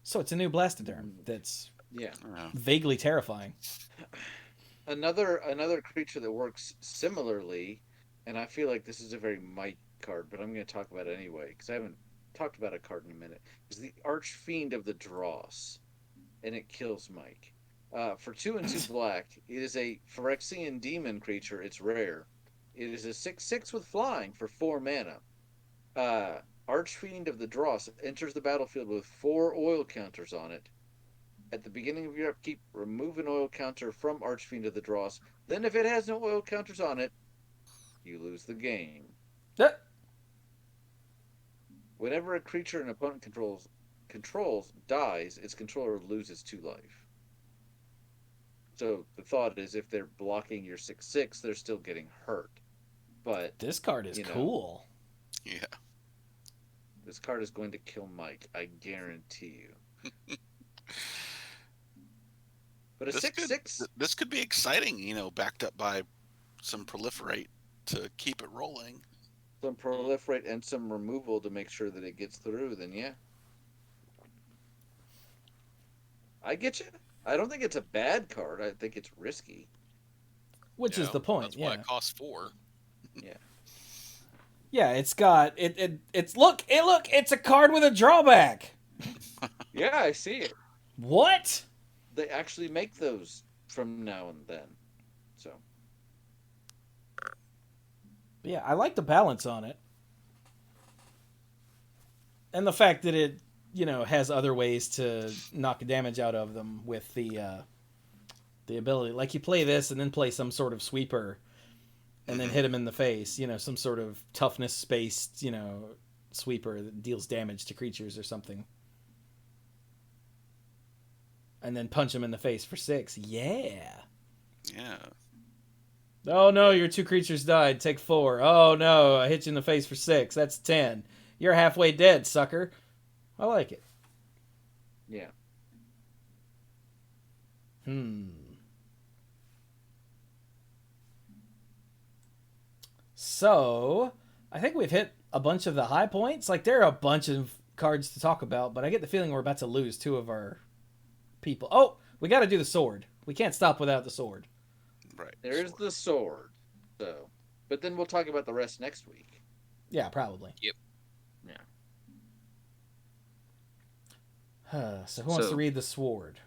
So it's a new Blastoderm that's vaguely terrifying. Another creature that works similarly, and I feel like this is a very Mike card, but I'm going to talk about it anyway because I haven't talked about a card in a minute. Is the Archfiend of the Dross, and it kills Mike. For 2 and 2 black, it is a Phyrexian demon creature. It's rare. It is a 6/6 with flying for 4 mana. Archfiend of the Dross enters the battlefield with 4 oil counters on it. At the beginning of your upkeep, remove an oil counter from Archfiend of the Dross. Then, if it has no oil counters on it, you lose the game. Whenever a creature an opponent controls dies, its controller loses 2 life. So the thought is, if they're blocking your 6/6, they're still getting hurt. But this card is cool. Yeah. This card is going to kill Mike. I guarantee you. But a 6/6. This could be exciting. Backed up by some proliferate to keep it rolling. Some proliferate and some removal to make sure that it gets through. Then yeah, I get you. I don't think it's a bad card. I think it's risky. Which is the point. That's why it costs 4. Yeah. Yeah, it's got it's look, it's a card with a drawback. Yeah, I see it. What? They actually make those from now and then. So yeah, I like the balance on it. And the fact that it, has other ways to knock damage out of them with the ability. Like you play this and then play some sort of sweeper and then hit him in the face, some sort of toughness-based, sweeper that deals damage to creatures or something. And then punch him in the face for 6. Yeah. Yeah. Oh no, your 2 creatures died. Take 4. Oh no, I hit you in the face for 6. That's 10. You're halfway dead, sucker. I like it. yeah. So, I think we've hit a bunch of the high points. Like, there are a bunch of cards to talk about, but I get the feeling we're about to lose 2 of our people. Oh, we got to do the sword. We can't stop without the sword. Right. There's the sword. So, but then we'll talk about the rest next week. Yeah, probably. Yep. Yeah. So who wants to read the sword?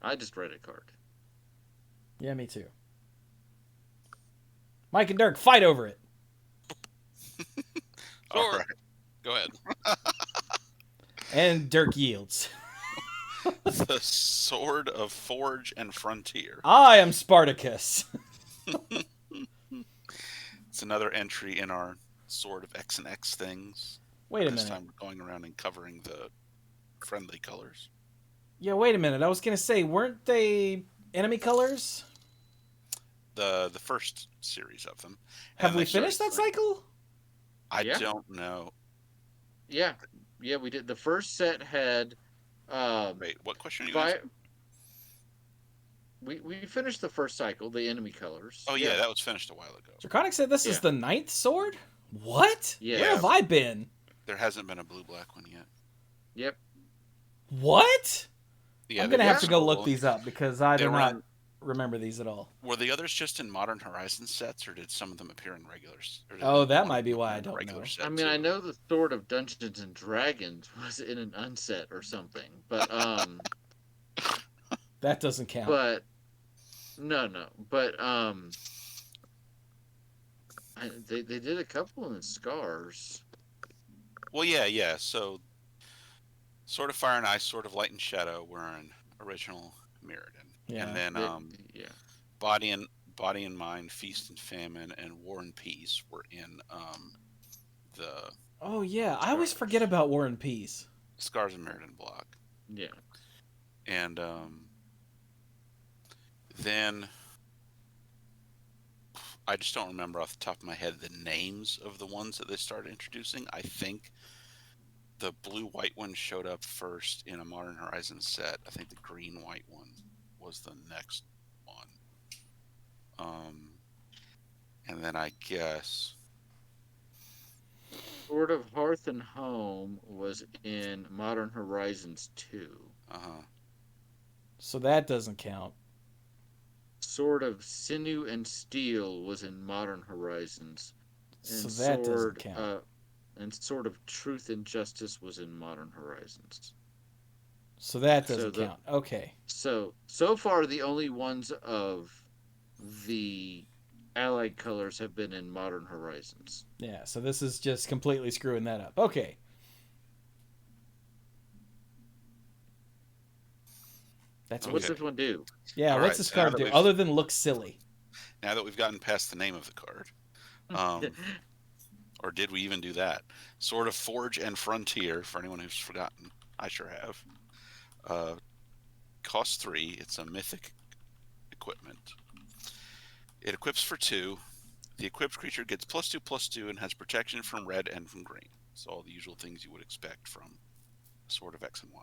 I just read a card. Yeah, me too. Mike and Dirk, fight over it. All right. Go ahead. And Dirk yields. The Sword of Forge and Frontier. I am Spartacus. It's another entry in our Sword of X and X things. Wait a minute. This time we're going around and covering the friendly colors. Yeah, wait a minute. I was going to say, weren't they enemy colors? The first series of them. Have we finished that cycle? I don't know. Yeah, we did. The first set had. Wait, what question are you asking? We finished the first cycle, the enemy colors. Oh yeah, that was finished a while ago. Draconic said this is the 9th sword? What? Yeah. Where have I been? There hasn't been a blue-black one yet. Yep. What? Yeah, I'm going to have to go look these up because I do not... remember these at all. Were the others just in Modern Horizons sets, or did some of them appear in regulars? Or did Oh, that one of might be them why appear I in a don't regular know. set I mean, too? I know the Sword of Dungeons and Dragons was in an unset or something, but That doesn't count. but no, but they did a couple in the Scars. Well, yeah. So, Sword of Fire and Ice, Sword of Light and Shadow were in original Mirrodin, and Yeah. then Yeah. Body and Mind, Feast and Famine, and War and Peace were in the Oh yeah, I always forget Scars. about War and Peace. Scars and Mirrodin block, Yeah. and then I just don't remember off the top of my head the names of the ones that they started introducing. I think the blue-white one showed up first in a Modern Horizons set. I think the green-white one was the next one. And then I guess Sword of Hearth and Home was in Modern Horizons 2. uh-huh. So that doesn't count. Sword of Sinew and Steel was in Modern Horizons. So that doesn't count. And Sword of Truth and Justice was in Modern Horizons. So that So doesn't count. Okay. so far the only ones of the allied colors have been in Modern Horizons. Yeah, so this is just completely screwing that up. Okay. That's What's weird. this one do? Yeah, All what's right, this so now card that do we've- other than look silly? Now that we've gotten past the name of the card, or did we even do that? Sword of Forge and Frontier, for anyone who's forgotten. I sure have. Costs 3. It's a mythic equipment. It equips for 2. The equipped creature gets +2/+2 and has protection from red and from green. So all the usual things you would expect from Sword of X and Y.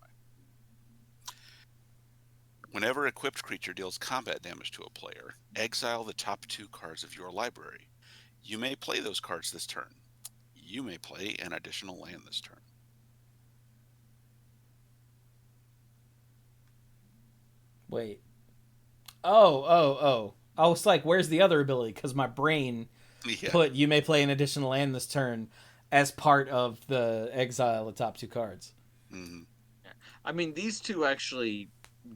Whenever equipped creature deals combat damage to a player, exile the top 2 cards of your library. You may play those cards this turn. You may play an additional land this turn. Wait. Oh. I was like, where's the other ability? Because my brain Yeah. put you may play an additional land this turn as part of the exile the top 2 cards. Mm-hmm. I mean, these two actually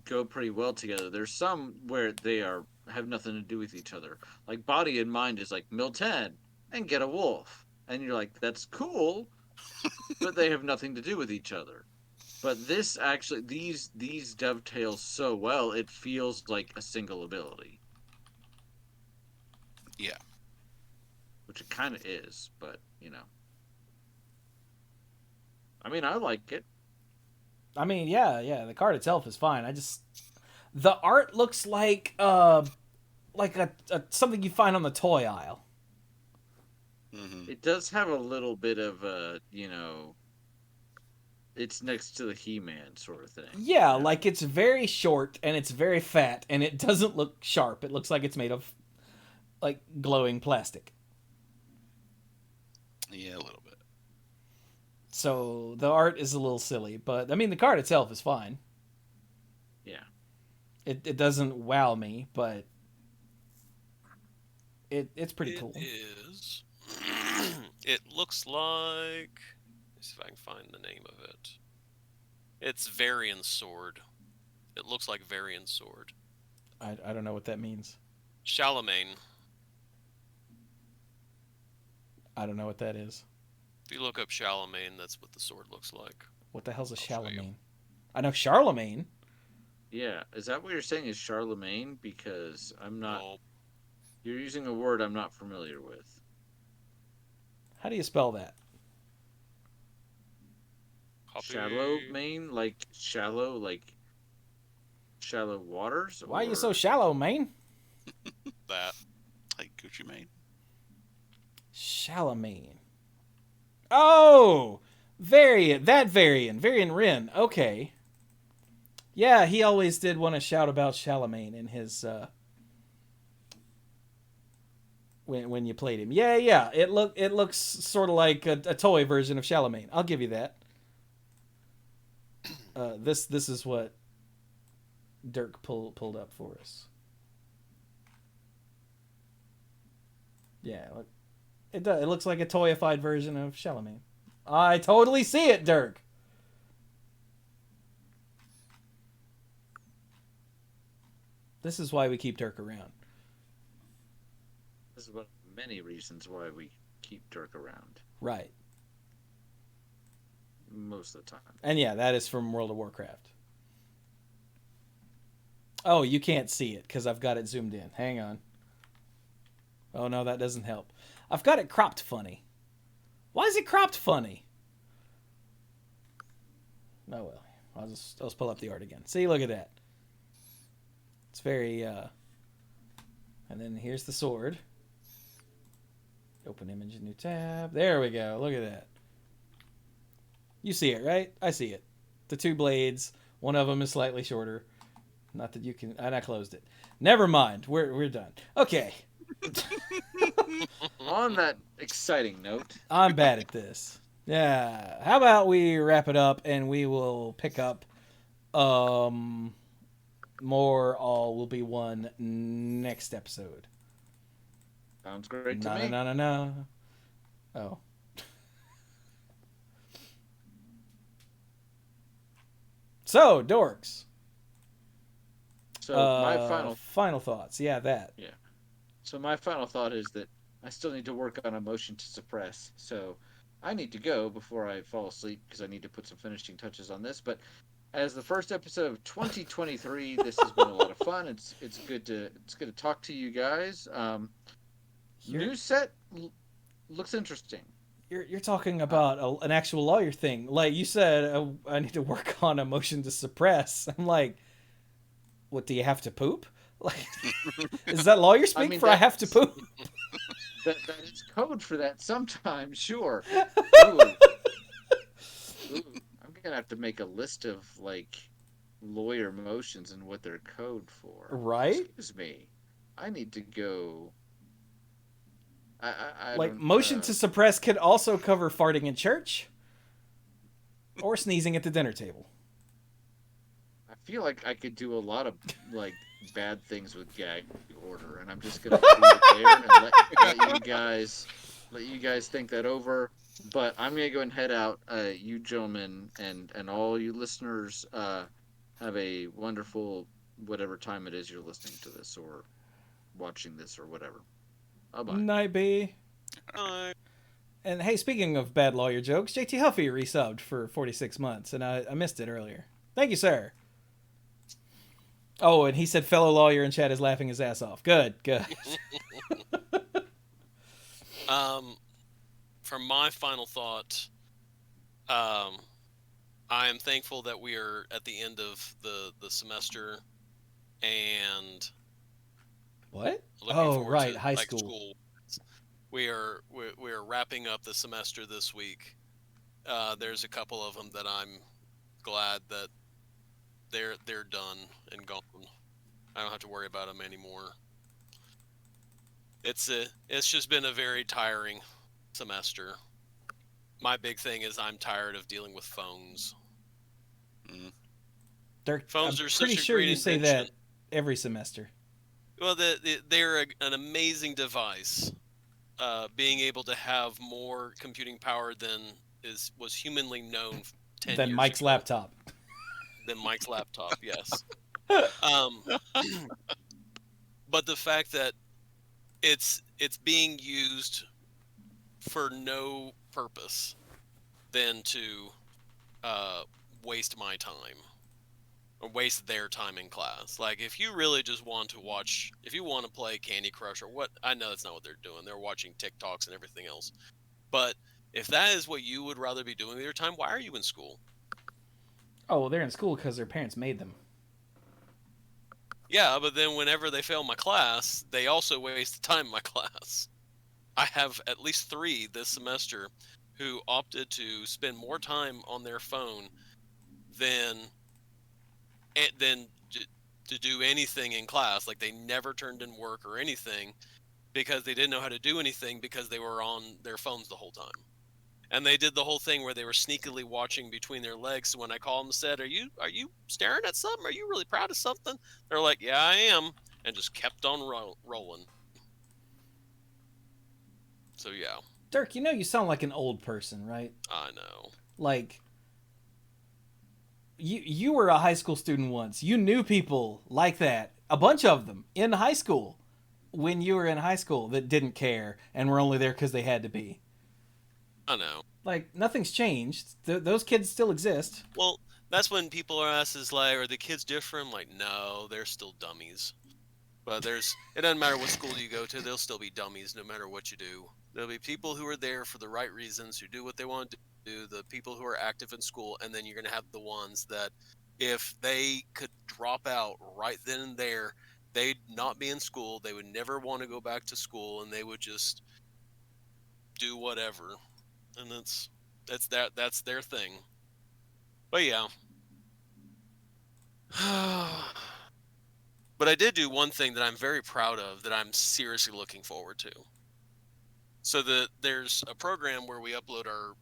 go pretty well together. There's some where they have nothing to do with each other. Like Body and Mind is like mill 10 and get a wolf. And you're like, that's cool, but they have nothing to do with each other. But this actually these dovetail so well, it feels like a single ability. Yeah. Which it kind of is, but I mean, I like it. I mean, yeah, the card itself is fine. The art looks like something you find on the toy aisle. Mm-hmm. It does have a little bit of it's next to the He-Man sort of thing. Yeah, like it's very short and it's very fat and it doesn't look sharp. It looks like it's made of like glowing plastic. Yeah, a little bit. So the art is a little silly, but I mean the card itself is fine. Yeah. It doesn't wow me, but it's pretty cool. It is. It looks like. Let's see if I can find the name of it. It's Varian Sword. It looks like Varian Sword. I don't know what that means. Charlemagne. I don't know what that is. If you look up Charlemagne, that's what the sword looks like. What the hell's a I'll show you. Charlemagne? I know Charlemagne. Yeah. Is that what you're saying is Charlemagne? Because I'm not. No, You're using a word I'm not familiar with. How do you spell that? copy. Shallow main, like shallow waters. Why are you or- so shallow, man? That. Like Gucci Mane. Charlemagne. Oh, Varian Rin. Okay. Yeah, he always did want to shout about Charlemagne in his when you played him. Yeah. It looks sort of like a toy version of Charlemagne. I'll give you that. This is what Dirk pulled up for us. Yeah, look, it does. It looks like a toyified version of Charlemagne. I totally see it, Dirk. This is why we keep Dirk around. This is one of many reasons why we keep Dirk around Right. most of the time. And yeah, that is from World of Warcraft. Oh, you can't see it because I've got it zoomed in. Hang on. Oh no, that doesn't help. I've got it cropped funny. Why is it cropped funny? Oh well. I'll just pull up the art again. See, look at that. It's very and then here's the sword. Open image, new tab. There we go. Look at that. You see it, right? I see it. The two blades. One of them is slightly shorter. Not that you can. And I closed it. Never mind. We're done. Okay. On that exciting note, I'm bad at this. Yeah. How about we wrap it up and we will pick up more all will be one next episode. sounds great to No, me. no, no, no, no. Oh. So, dorks. So my final thoughts. Yeah, that. So my final thought is that I still need to work on a motion to suppress. So I need to go before I fall asleep because I need to put some finishing touches on this. But as the first episode of 2023, this has been a lot of fun. It's good to talk to you guys. New set looks interesting. You're talking about an actual lawyer thing. Like you said, I need to work on a motion to suppress. I'm like, what, do you have to poop? Like, is that lawyer speak for I have to poop? That is code for that sometimes, sure. Ooh. I'm gonna have to make a list of like lawyer motions and what they're code for. Right? Excuse me. I need to go. I Like, don't, motion to suppress could also cover farting in church or sneezing at the dinner table. I feel like I could do a lot of like bad things with gag order, and I'm just gonna leave it there and let you guys think that over. But I'm gonna go and head out. You gentlemen and all you listeners have a wonderful whatever time it is you're listening to this or watching this or whatever. Bye bye. Night B. And hey, speaking of bad lawyer jokes, JT Huffy resubbed for 46 months, and I missed it earlier. Thank you, sir. Oh, and he said fellow lawyer in chat is laughing his ass off. Good. For my final thought, I am thankful that we are at the end of the semester, and what? looking Oh, forward right, to, high like, school. We are wrapping up the semester this week. There's a couple of them that I'm glad that they're done and gone. I don't have to worry about them anymore. It's just been a very tiring semester. My big thing is I'm tired of dealing with phones. Phones I'm are such pretty a sure great you say invention. that every semester. Well, they're an amazing device. Being able to have more computing power than was humanly known 10 Than years Mike's ago. laptop. Than Mike's laptop, yes. But the fact that it's being used for no purpose than to waste my time or waste their time in class. Like, if you really just want to watch, if you want to play Candy Crush or what, I know that's not what they're doing. They're watching TikToks and everything else. But if that is what you would rather be doing with your time, why are you in school? Oh, well, they're in school because their parents made them. Yeah, but then whenever they fail my class, they also waste the time in my class. I have at least 3 this semester who opted to spend more time on their phone than to do anything in class. Like, they never turned in work or anything because they didn't know how to do anything because they were on their phones the whole time. And they did the whole thing where they were sneakily watching between their legs. So when I called them and said, are you staring at something? Are you really proud of something? They're like, yeah, I am. And just kept on rolling. So yeah, Dirk, you know you sound like an old person, right? I know. Like you were a high school student once. You knew people like that, a bunch of them in high school when you were in high school that didn't care and were only there because they had to be. I know. Like nothing's changed. Those kids still exist. Well, that's when people are asked, is like, are the kids different? I'm like, no, they're still dummies. But it doesn't matter what school you go to, they'll still be dummies no matter what you do. There'll be people who are there for the right reasons, who do what they want to do, the people who are active in school, and then you're going to have the ones that if they could drop out right then and there, they'd not be in school, they would never want to go back to school, and they would just do whatever. And that's their thing. But yeah. But I did do one thing that I'm very proud of that I'm seriously looking forward to. So there's a program where we upload our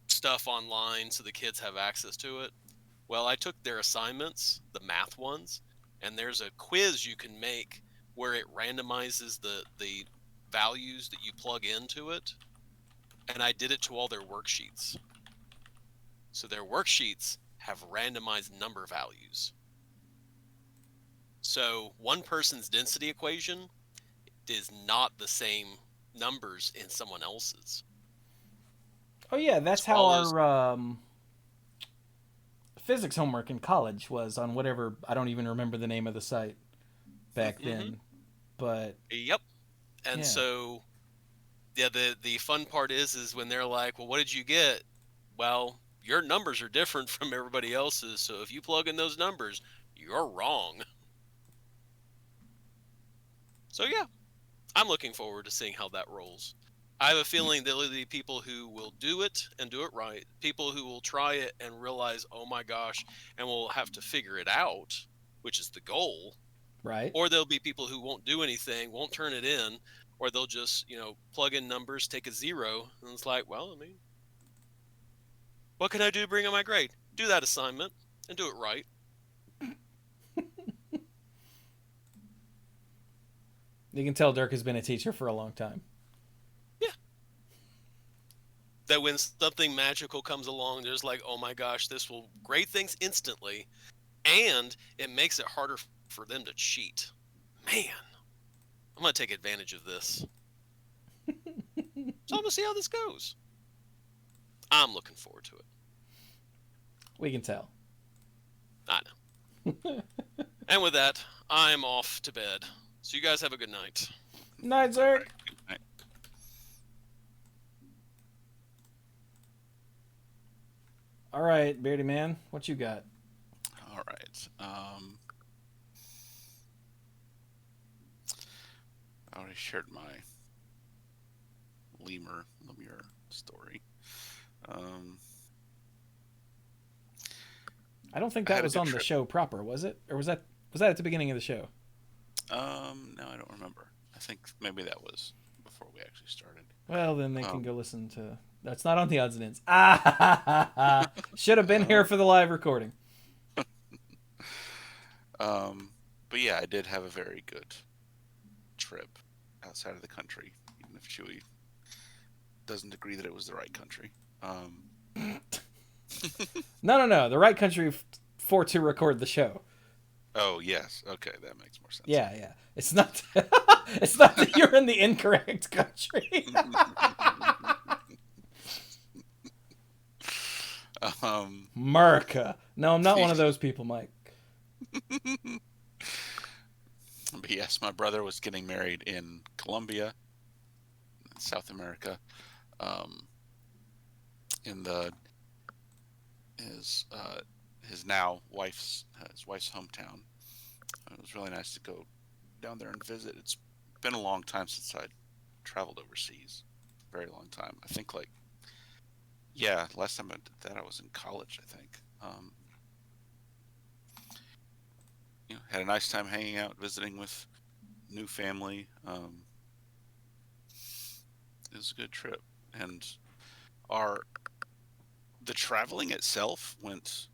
stuff online so the kids have access to it. Well, I took their assignments, the math ones, and there's a quiz you can make where it randomizes the values that you plug into it. And I did it to all their worksheets. So their worksheets have randomized number values. So one person's density equation is not the same numbers in someone else's. Oh yeah, that's So how all those, our physics homework in college was on whatever. I don't even remember the name of the site back mm-hmm. then. But Yep. And yeah. so yeah, the fun part is when they're like, well, what did you get? Well, your numbers are different from everybody else's, so if you plug in those numbers, you're wrong. So yeah, I'm looking forward to seeing how that rolls. I have a feeling there'll be people who will do it and do it right, people who will try it and realize, oh my gosh, and will have to figure it out, which is the goal. Right. Or there'll be people who won't do anything, won't turn it in, or they'll just, plug in numbers, take a 0, and it's like, well, I mean, what can I do to bring up my grade? Do that assignment and do it right. You can tell Dirk has been a teacher for a long time. Yeah. That when something magical comes along, there's like, oh my gosh, this will grade things instantly, and it makes it harder for them to cheat. Man, I'm going to take advantage of this. So I'm going to see how this goes. I'm looking forward to it. We can tell. I know. And with that, I'm off to bed. So you guys have a good night. Night, Dirk. Right. All right, Beardy Man, what you got? All right. I already shared my Lemur story. I don't think I that had a was good on the trip. show proper, was it? Or was that at the beginning of the show? No, I don't remember. I think maybe that was before we actually started. Well, then they can go listen to. That's not on the odds and ends. Ah, should have been here for the live recording. But yeah, I did have a very good trip outside of the country, even if Chewy doesn't agree that it was the right country. No. The right country for to record the show. Oh yes, okay, that makes more sense. Yeah. It's not. It's not that you're in the incorrect country. America. No, I'm not one of those people, Mike. But yes, my brother was getting married in Colombia, South America, in his now wife's hometown. It was really nice to go down there and visit. It's been a long time since I'd traveled overseas. Very long time. I think last time I did that I was in college, I think. Had a nice time hanging out, visiting with new family. It was a good trip, and the traveling itself went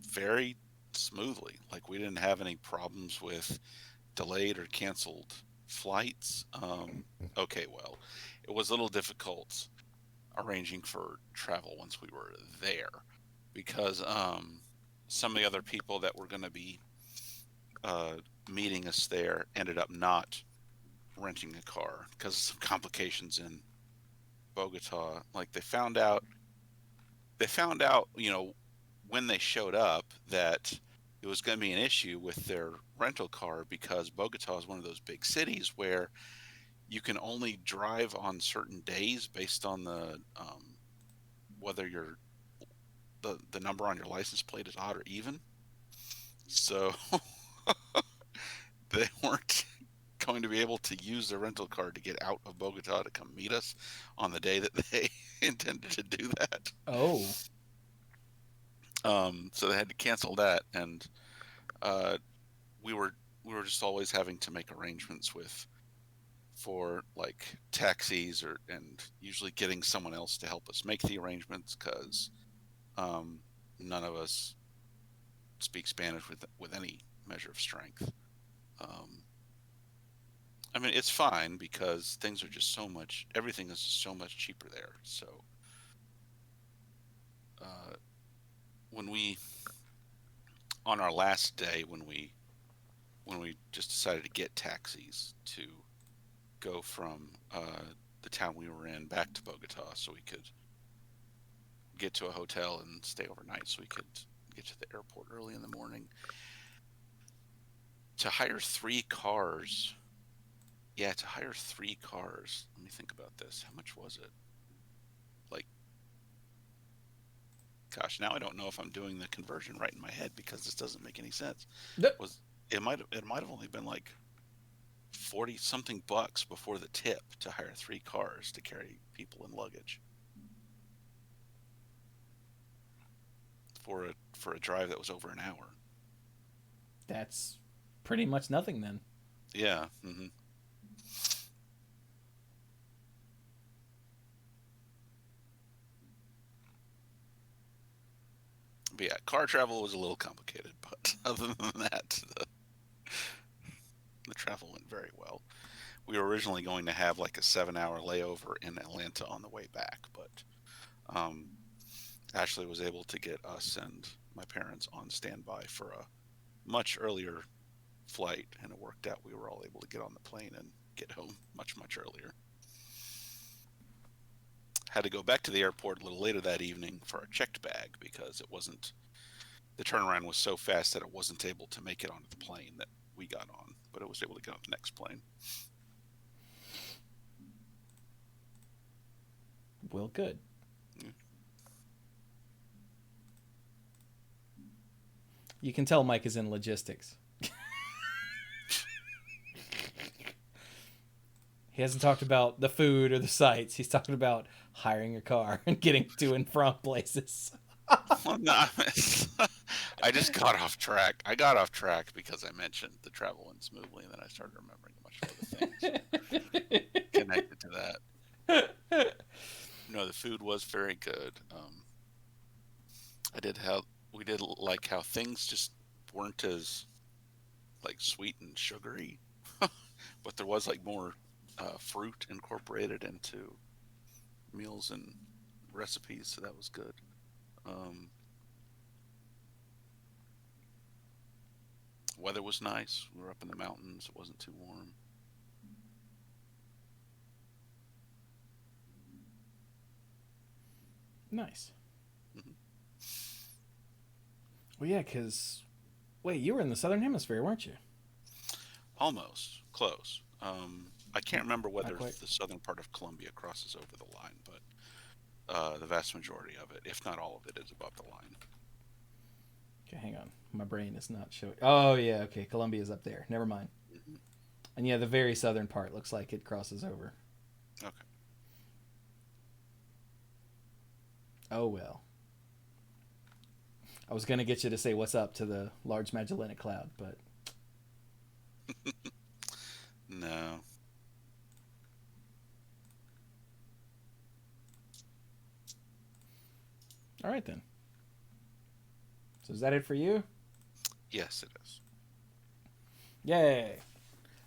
very smoothly. Like we didn't have any problems with delayed or canceled flights. Okay, well, it was a little difficult arranging for travel once we were there because some of the other people that were going to be uh, meeting us there ended up not renting a car because of some complications in Bogota. Like they found out, when they showed up that it was going to be an issue with their rental car because Bogota is one of those big cities where you can only drive on certain days based on the whether the number on your license plate is odd or even. So they weren't going to be able to use their rental car to get out of Bogota to come meet us on the day that they intended to do that. Oh, So they had to cancel that, and uh, we were we were just always having to make arrangements for like taxis and usually getting someone else to help us make the arrangements because um, none of us speak Spanish with any measure of strength. Um, I mean, it's fine because things are just everything is just so much cheaper there. So uh, when we on our last day when we just decided to get taxis to go from the town we were in back to Bogota so we could get to a hotel and stay overnight so we could get to the airport early in the morning. To hire three cars. Yeah, to hire three cars. Let me think about this. How much was it? Like, gosh, now I don't know if I'm doing the conversion right in my head because this doesn't make any sense. Th- Was it might have only been like 40 something bucks before the tip to hire three cars to carry people and luggage for a drive that was over an hour. that's pretty much nothing then. Yeah. Hmm. But yeah, car travel was a little complicated, but other than that, the travel went very well. We were originally going to have like a 7 hour layover in Atlanta on the way back, but um, Ashley was able to get us and my parents on standby for a much earlier flight, and it worked out. We were all able to get on the plane and get home much, much earlier. Had to go back to the airport a little later that evening for a checked bag because the turnaround was so fast that it wasn't able to make it onto the plane that we got on, but it was able to get on the next plane. Well, good. Yeah. You can tell Mike is in logistics. He hasn't talked about the food or the sights. He's talking about hiring a car and getting to and from places. Well, no, I just got off track. I got off track because I mentioned the travel went smoothly, and then I started remembering a bunch of other things connected to that. No, the food was very good. I did how we did like how things just weren't as like sweet and sugary, but there was like more fruit incorporated into meals and recipes, so that was good. Um, Weather was nice. We were up in the mountains. It wasn't too warm. Nice. Mhm. Well, yeah, because wait, you were in the southern hemisphere, weren't you? Almost close. I can't remember Not whether quite. the southern part of Colombia crosses over the line, but the vast majority of it, if not all of it, is above the line. Okay, hang on. My brain is not showing. Oh yeah, okay. Colombia's up there. Never mind. Hmm. And yeah, the very southern part looks like it crosses over. Okay. Oh well. I was gonna get you to say what's up to the Large Magellanic Cloud, but No. all right then. So is that it for you? Yes, it is. Yay!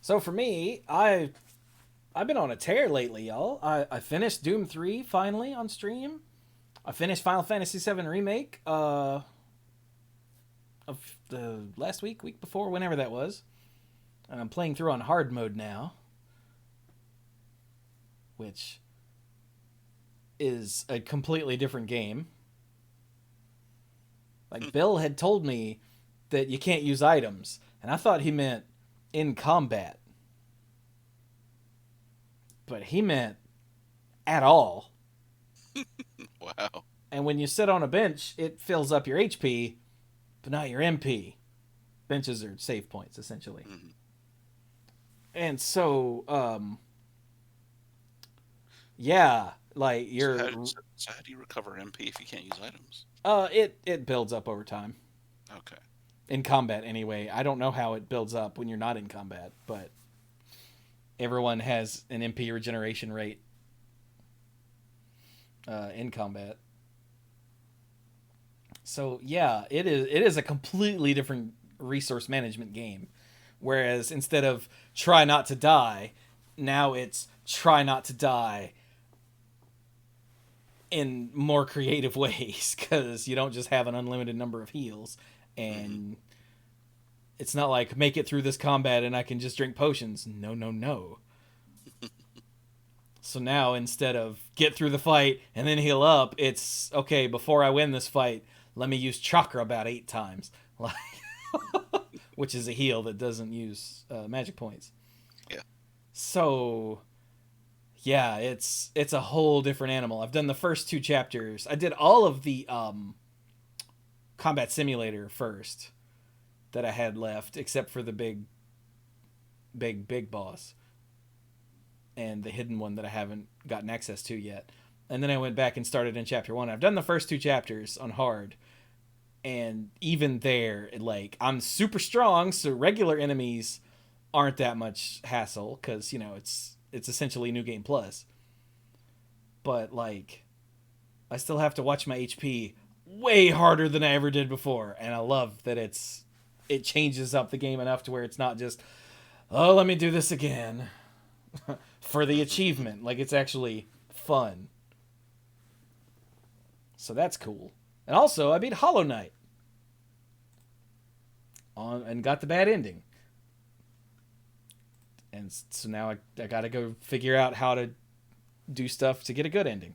So for me, I've been on a tear lately, y'all. I finished Doom 3 finally on stream. I finished Final Fantasy VII Remake of the last week before, whenever that was. And I'm playing through on hard mode now, which is a completely different game. Like, Bill had told me that you can't use items, and I thought he meant in combat. But he meant at all. Wow. And when you sit on a bench, it fills up your HP, but not your MP. Benches are save points, essentially. Mm-hmm. And so, yeah, like you're. So how do you recover MP if you can't use items? It builds up over time. Okay. In combat, anyway. I don't know how it builds up when you're not in combat, but everyone has an MP regeneration rate in combat. So yeah, it is a completely different resource management game. Whereas instead of try not to die, now it's try not to die in more creative ways, because you don't just have an unlimited number of heals, and it's not like make it through this combat and I can just drink potions. No. So now instead of get through the fight and then heal up, it's okay, before I win this fight, let me use chakra about 8 times. Like, which is a heal that doesn't use magic points. Yeah. So yeah, it's a whole different animal. I've done the first 2 chapters. I did all of the combat simulator first that I had left, except for the big boss and the hidden one that I haven't gotten access to yet. And then I went back and started in chapter 1. I've done the first 2 chapters on hard, and even there, like, I'm super strong, so regular enemies aren't that much hassle, because, you know, it's essentially New Game Plus. But, like, I still have to watch my HP way harder than I ever did before, and I love that it changes up the game enough to where it's not just, oh, let me do this again for the achievement. Like, it's actually fun. So that's cool. And also, I beat Hollow Knight and got the bad ending. And so now I gotta go figure out how to do stuff to get a good ending.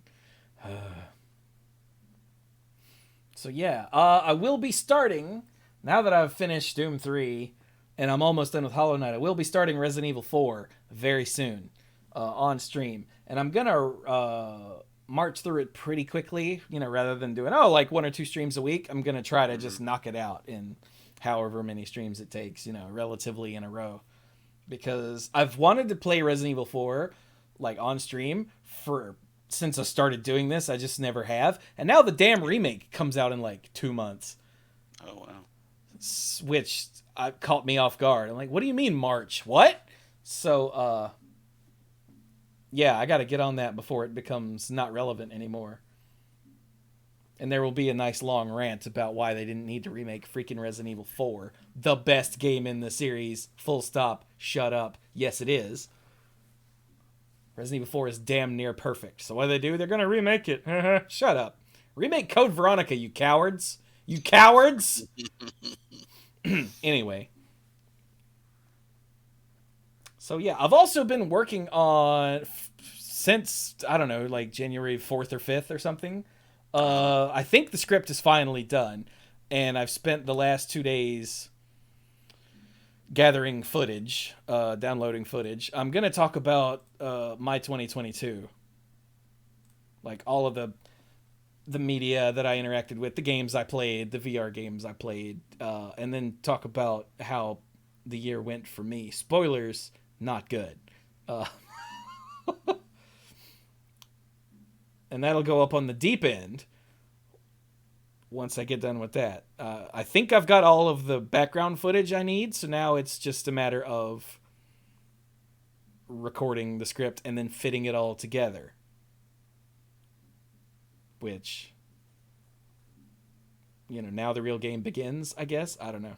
So yeah, I will be starting, now that I've finished Doom 3 and I'm almost done with Hollow Knight, I will be starting Resident Evil 4 very soon on stream. And I'm gonna march through it pretty quickly, you know, rather than doing, like 1 or 2 streams a week. I'm gonna try to just knock it out in however many streams it takes, you know, relatively in a row. Because I've wanted to play Resident Evil 4 like on stream since I started doing this. I just never have. And now the damn remake comes out in like 2 months. Oh, wow. Which caught me off guard. I'm like, what do you mean March? What? So, yeah, I got to get on that before it becomes not relevant anymore. And there will be a nice long rant about why they didn't need to remake freaking Resident Evil 4. The best game in the series. Full stop. Shut up. Yes, it is. Resident Evil 4 is damn near perfect. So what do? They're going to remake it. Shut up. Remake Code Veronica, you cowards. You cowards! Anyway. So yeah, I've also been working on, since, I don't know, like January 4th or 5th or something. I think the script is finally done, and I've spent the last 2 days gathering footage, downloading footage. I'm going to talk about my 2022. Like all of the media that I interacted with, the games I played, the VR games I played, and then talk about how the year went for me. Spoilers, not good. And that'll go up on the deep end once I get done with that. I think I've got all of the background footage I need, so now it's just a matter of recording the script and then fitting it all together. Which, you know, now the real game begins, I guess. I don't know.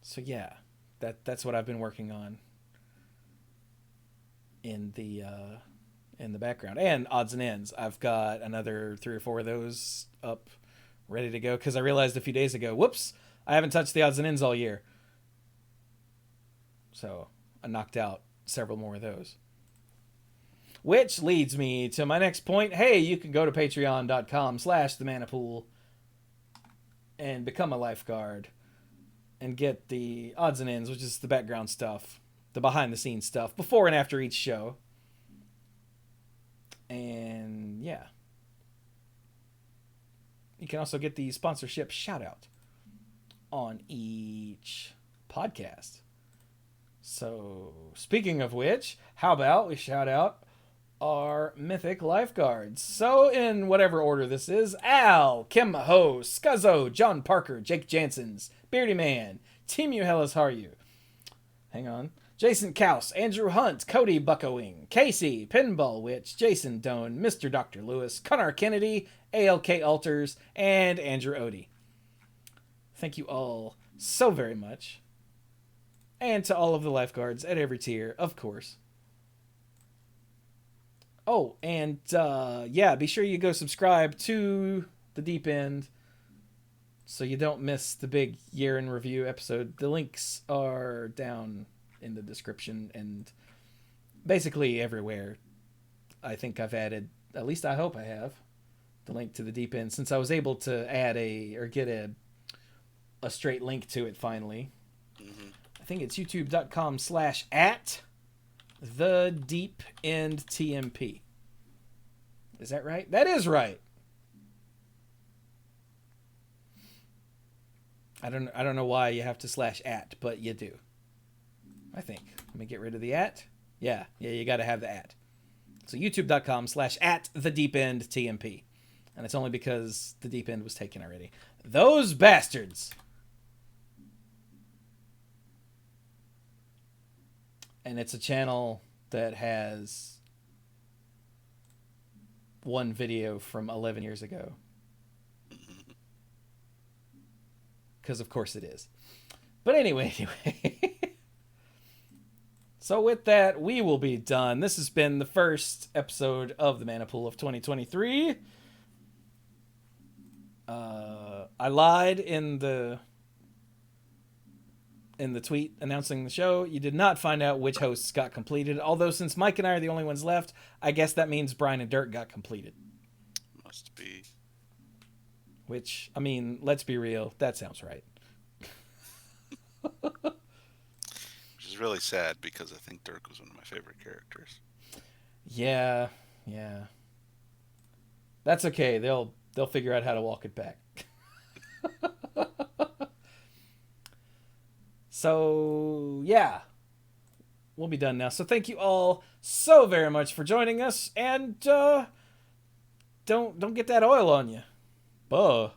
So yeah, that's what I've been working on in the background. And odds and ends. I've got another 3 or 4 of those up, ready to go. Because I realized a few days ago, whoops, I haven't touched the odds and ends all year. So I knocked out several more of those. Which leads me to my next point. Hey, you can go to patreon.com/themanapool and become a lifeguard and get the odds and ends, which is the background stuff, the behind the scenes stuff, before and after each show. And yeah. You can also get the sponsorship shout out on each podcast. So, speaking of which, how about we shout out our mythic lifeguards? So, in whatever order this is: Al, Kim Ho, Scuzzo, John Parker, Jake Jansons, Beardy Man, Team You Hellas Haryu. Hang on. Jason Kaus, Andrew Hunt, Cody Buckowing, Casey, Pinball Witch, Jason Doan, Mr. Dr. Lewis, Connor Kennedy, ALK Alters, and Andrew Odie. Thank you all so very much. And to all of the lifeguards at every tier, of course. Oh, and yeah, be sure you go subscribe to The Deep End so you don't miss the big year in review episode. The links are down in the description and basically everywhere. I think I've added, at least I hope I have, the link to The Deep End, since I was able to add get a straight link to it finally. Mm-hmm. I think it's youtube.com/@TheDeepEndTMP. Is that right? That is right. I don't know why you have to /@ but you do. I think. Let me get rid of the @ Yeah, you got to have the @ So youtube.com/@TheDeepEndTMP. And it's only because the Deep End was taken already. Those bastards. And it's a channel that has one video from 11 years ago. Because of course it is. But anyway. So with that, we will be done. This has been the first episode of the Mana Pool of 2023. I lied in the tweet announcing the show. You did not find out which hosts got completed. Although since Mike and I are the only ones left, I guess that means Brian and Dirk got completed. Must be. Which, I mean, let's be real. That sounds right. Which is really sad because I think Dirk was one of my favorite characters. Yeah. That's okay. They'll figure out how to walk it back. So, yeah. We'll be done now. So thank you all so very much for joining us. And don't get that oil on you. Buh.